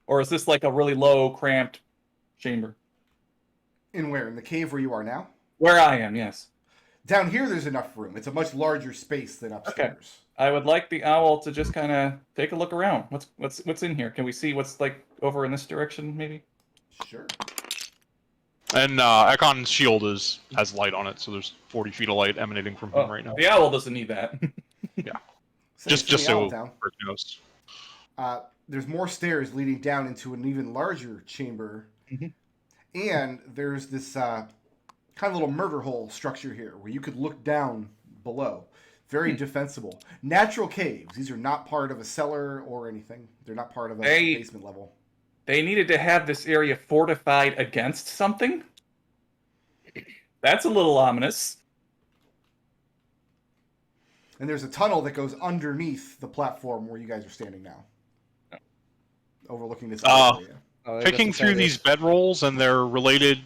Or is this like a really low, cramped chamber? In where? In the cave where you are now? Where I am, yes. Down here, there's enough room. It's a much larger space than upstairs. I would like the owl to just kind of take a look around. What's in here? Can we see what's like over in this direction, maybe? Sure. And Ekon's shield has light on it, so there's 40 feet of light emanating from him right now. The owl doesn't need that. Just Send the so owl down. Rick knows. There's more stairs leading down into an even larger chamber. Mhm. And there's this kind of little murder hole structure here where you could look down below. Very defensible. Natural caves. These are not part of a cellar or anything. They're not part of a basement level. They needed to have this area fortified against something? That's a little ominous. And there's a tunnel that goes underneath the platform where you guys are standing now. Overlooking this area. Oh, that Picking doesn't through sound these bedrolls and their related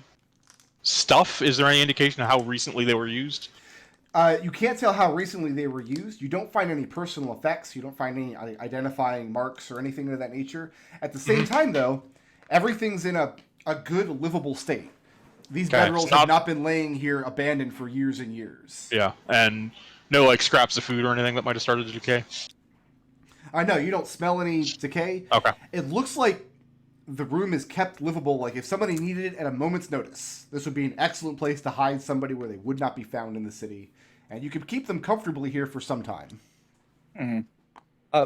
stuff, is there any indication of how recently they were used? You can't tell how recently they were used. You don't find any personal effects. You don't find any identifying marks or anything of that nature. At the same time, though, everything's in a good, livable state. These Okay, bedrolls it's have not- not been laying here abandoned for years and years. Yeah, and no like scraps of food or anything that might have started to decay? I know, you don't smell any decay. Okay. It looks like the room is kept livable. Like if somebody needed it at a moment's notice, this would be an excellent place to hide somebody where they would not be found in the city. And you could keep them comfortably here for some time. Mm-hmm.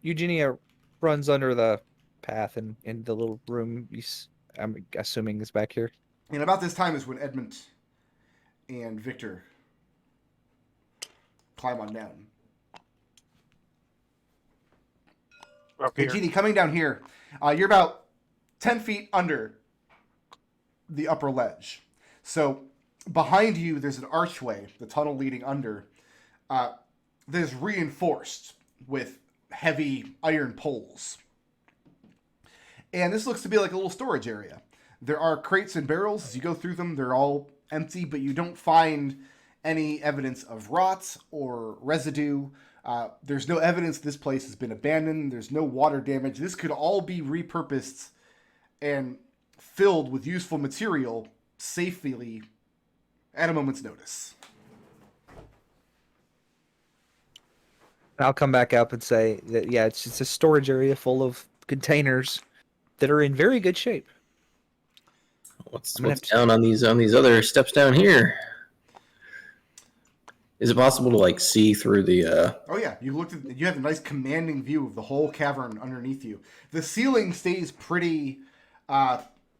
Eugenia runs under the path and in the little room. I'm assuming is back here. And about this time is when Edmont and Victor climb on down. Up Hey, here. Jeannie, coming down here, you're about 10 feet under the upper ledge. So behind you, there's an archway, the tunnel leading under. There's reinforced with heavy iron poles. And this looks to be like a little storage area. There are crates and barrels. As you go through them, they're all empty, but you don't find any evidence of rot or residue. There's no evidence this place has been abandoned. There's no water damage. This could all be repurposed and filled with useful material safely at a moment's notice. I'll come back up and say that yeah, it's a storage area full of containers that are in very good shape. What's I'm gonna have to- down on these other steps down here? Is it possible to like see through the? Oh yeah, you have a nice commanding view of the whole cavern underneath you. The ceiling stays pretty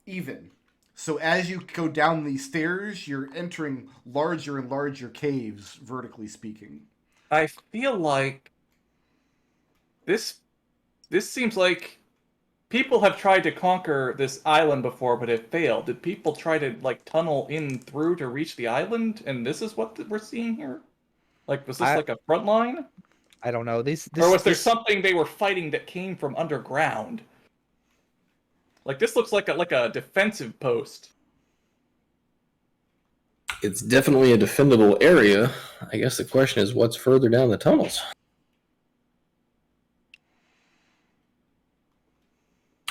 even. So as you go down these stairs, you're entering larger and larger caves, vertically speaking. I feel like this seems like people have tried to conquer this island before, but have failed. Did people try to like tunnel in through to reach the island, and this is what we're seeing here? Like, was this like a front line? I don't know. Or was there something they were fighting that came from underground? Like, this looks like a defensive post. It's definitely a defendable area. I guess the question is, what's further down the tunnels?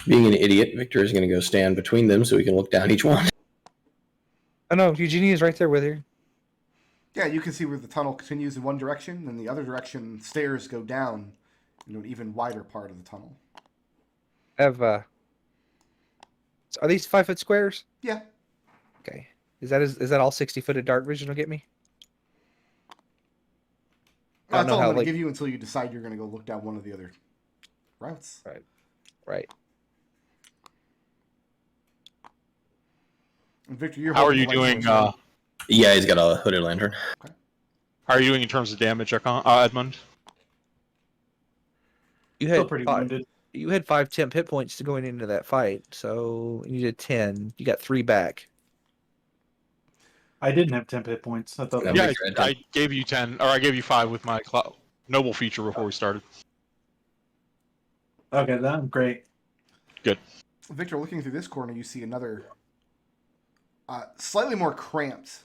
Being an idiot, Victor is going to go stand between them so he can look down each one. Oh no, Eugenia's right there with her. Yeah, you can see where the tunnel continues in one direction, and the other direction stairs go down into an even wider part of the tunnel. Are these 5-foot squares? Yeah. Okay. Is that all 60 foot of dark vision will get me? I don't That's know all how, I'm going to like- give you until you decide you're going to go look down one of the other routes. Right. And Victor, you're How are holding you the light doing? source, right? Yeah, he's got a hooded lantern. How are you doing in terms of damage, Edmund? You Still had pretty five, wounded. you had 5 temp hit points to going into that fight, so you did 10. You got 3 back. I didn't have 10 hit points. I thought Yeah, that Yeah, Victor had I gave you 10, or I gave you 5 with my noble feature before we started. Okay, then great. Victor, looking through this corner, you see another slightly more cramped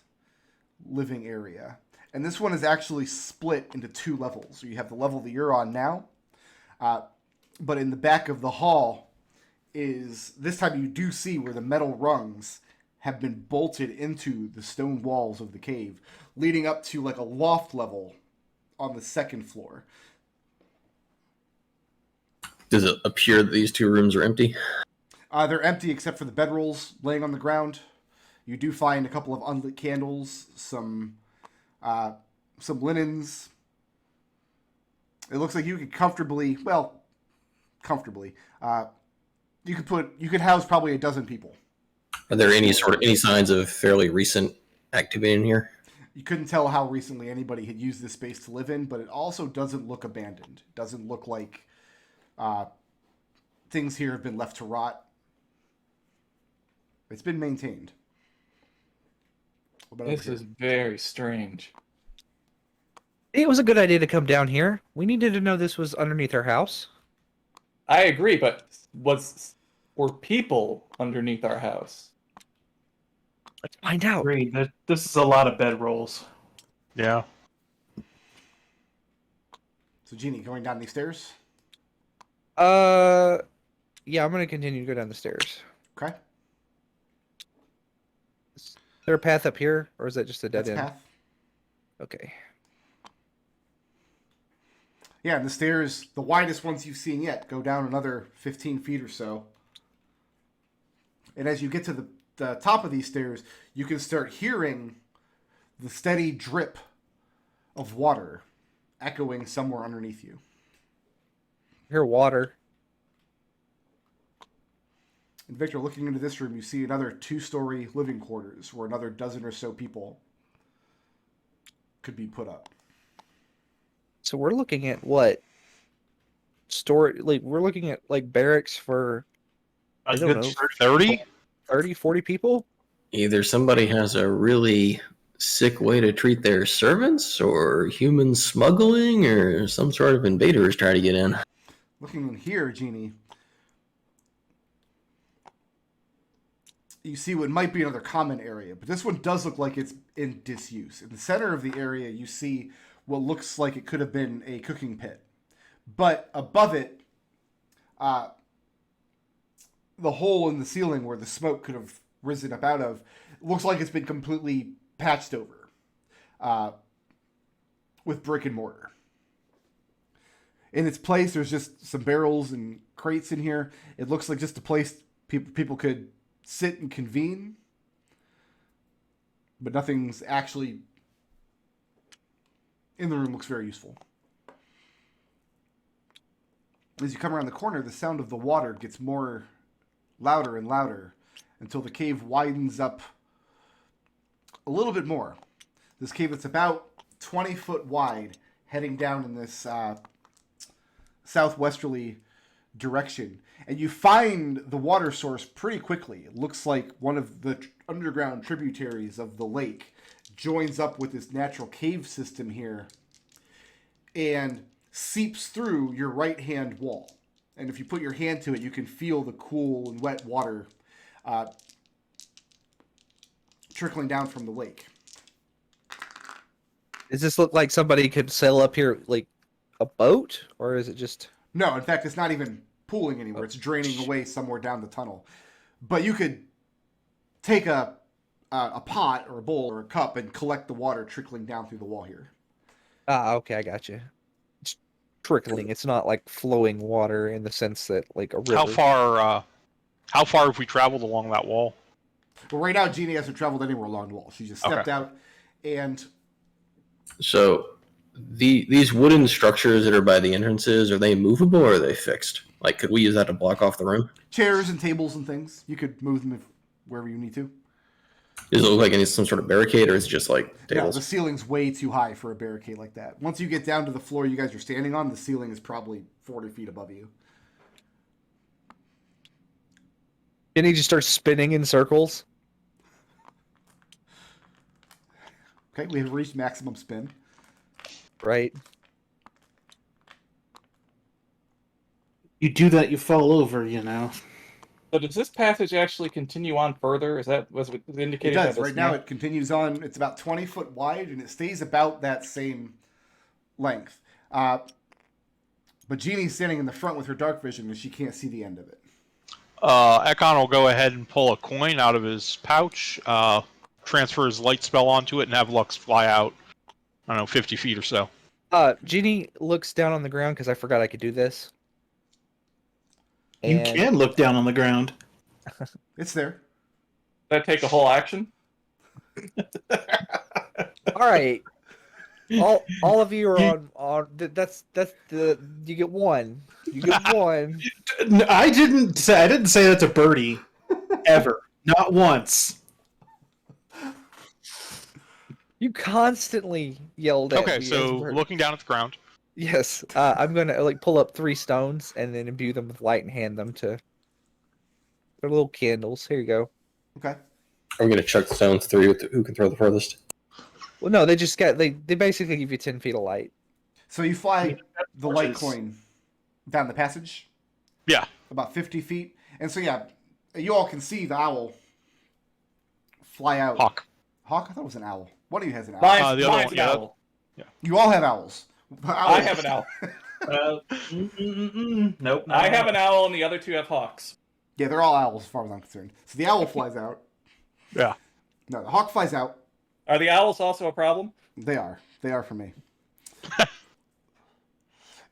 living area. And this one is actually split into 2 levels. So you have the level that you're on now, but in the back of the hall is, this time you do see where the metal rungs have been bolted into the stone walls of the cave, leading up to like a loft level on the 2nd floor. Does it appear that these 2 rooms are empty? They're empty except for the bedrolls laying on the ground. You do find a couple of unlit candles, some linens. It looks like you could comfortably. You could house probably a dozen people. Are there any signs of fairly recent activity in here? You couldn't tell how recently anybody had used this space to live in, but it also doesn't look abandoned. It doesn't look like things here have been left to rot. It's been maintained. What about This over here? is very strange. It was a good idea to come down here. We needed to know this was underneath our house. I agree, but were people underneath our house? Let's find out. Agreed. This is a lot of bed rolls. Yeah. So, Jeannie, going down these stairs? Yeah, I'm gonna continue to go down the stairs. Okay. Is there a path up here, or is that just a dead That's end? path. Okay. Yeah, and the stairs, the widest ones you've seen yet, go down another 15 feet or so. And as you get to the top of these stairs, you can start hearing the steady drip of water echoing somewhere underneath you. Hear water. And Victor, looking into this room, you see another 2-story living quarters where another dozen or so people could be put up. So we're looking at what? We're looking at like barracks for A I don't good know. 30? 30, 40 people? Either somebody has a really sick way to treat their servants, or human smuggling, or some sort of invaders trying to get in. Looking in here, Jeannie, you see what might be another common area, but this one does look like it's in disuse. In the center of the area, you see what looks like it could have been a cooking pit. But above it, the hole in the ceiling where the smoke could have risen up out of, looks like it's been completely patched over with brick and mortar. In its place, there's just some barrels and crates in here. It looks like just a place people could sit and convene, but nothing's actually in the room. Looks very useful. As you come around the corner, the sound of the water gets more louder and louder until the cave widens up a little bit more. This cave that's about 20 foot wide, heading down in this southwesterly direction. And you find the water source pretty quickly. It looks like one of the underground tributaries of the lake joins up with this natural cave system here and seeps through your right-hand wall. And if you put your hand to it, you can feel the cool and wet water trickling down from the lake. Does this look like somebody could sail up here like a boat, or is it just... No, in fact, it's not even pooling anywhere. It's draining away somewhere down the tunnel. But you could take a pot or a bowl or a cup and collect the water trickling down through the wall here. Ah, okay, I got you. It's trickling. It's not like flowing water in the sense that like a river. How far have we traveled along that wall? Well, right now, Jeannie hasn't traveled anywhere along the wall. She just stepped out and... So these wooden structures that are by the entrances, are they movable or are they fixed? Like, could we use that to block off the room? Chairs and tables and things. You could move them wherever you need to. Does it look like any some sort of barricade, or is it just like No, tables? the ceiling's way too high for a barricade like that. Once you get down to the floor you guys are standing on, the ceiling is probably 40 feet above you. And he just starts spinning in circles. Okay, we have reached maximum spin. Right. You do that, you fall over, you know. So does this passage actually continue on further? Is that was It indicated? does. by this Right now map? it continues on. It's about 20 foot wide, and it stays about that same length. But Jeannie's standing in the front with her dark vision, and she can't see the end of it. Ekon will go ahead and pull a coin out of his pouch, transfer his light spell onto it, and have Lux fly out, I don't know, 50 feet or so. Jeannie looks down on the ground because I forgot I could do this. You And can look down on the ground. It's there. Does that take a whole action? all right, all of you are on. That's the you get one. You get one. I didn't say that's a birdie, ever, not once. You constantly yelled at Okay, me. so looking down at the ground. Yes, I'm gonna like pull up 3 stones and then imbue them with light and hand them to. They're little candles. Here you go. Okay. Are we going to chuck the stones through who can throw the furthest? Well, no, they just got they basically give you 10 feet of light. So you fly the light torches. coin down the passage. Yeah. About 50 feet. And so, yeah, you all can see the owl fly out. Hawk. Hawk? I thought it was an owl. One of you has an owl. Mine's, the other mine's one, an yeah. owl. You all have owls. I have an owl. Nope. I have an owl, and the other 2 have hawks. Yeah, they're all owls as far as I'm concerned. So the owl flies out. Yeah. No, the hawk flies out. Are the owls also a problem? They are. They are for me.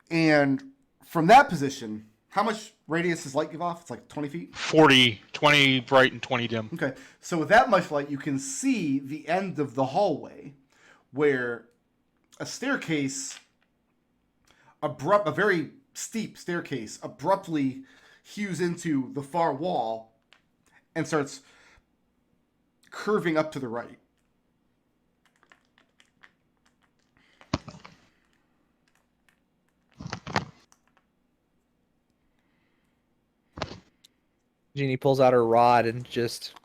And from that position, how much radius does light give off? It's like 20 feet? 40, 20 bright and 20 dim. Okay. So with that much light, you can see the end of the hallway where a staircase, a very steep staircase, abruptly hews into the far wall and starts curving up to the right. Jeannie pulls out her rod and just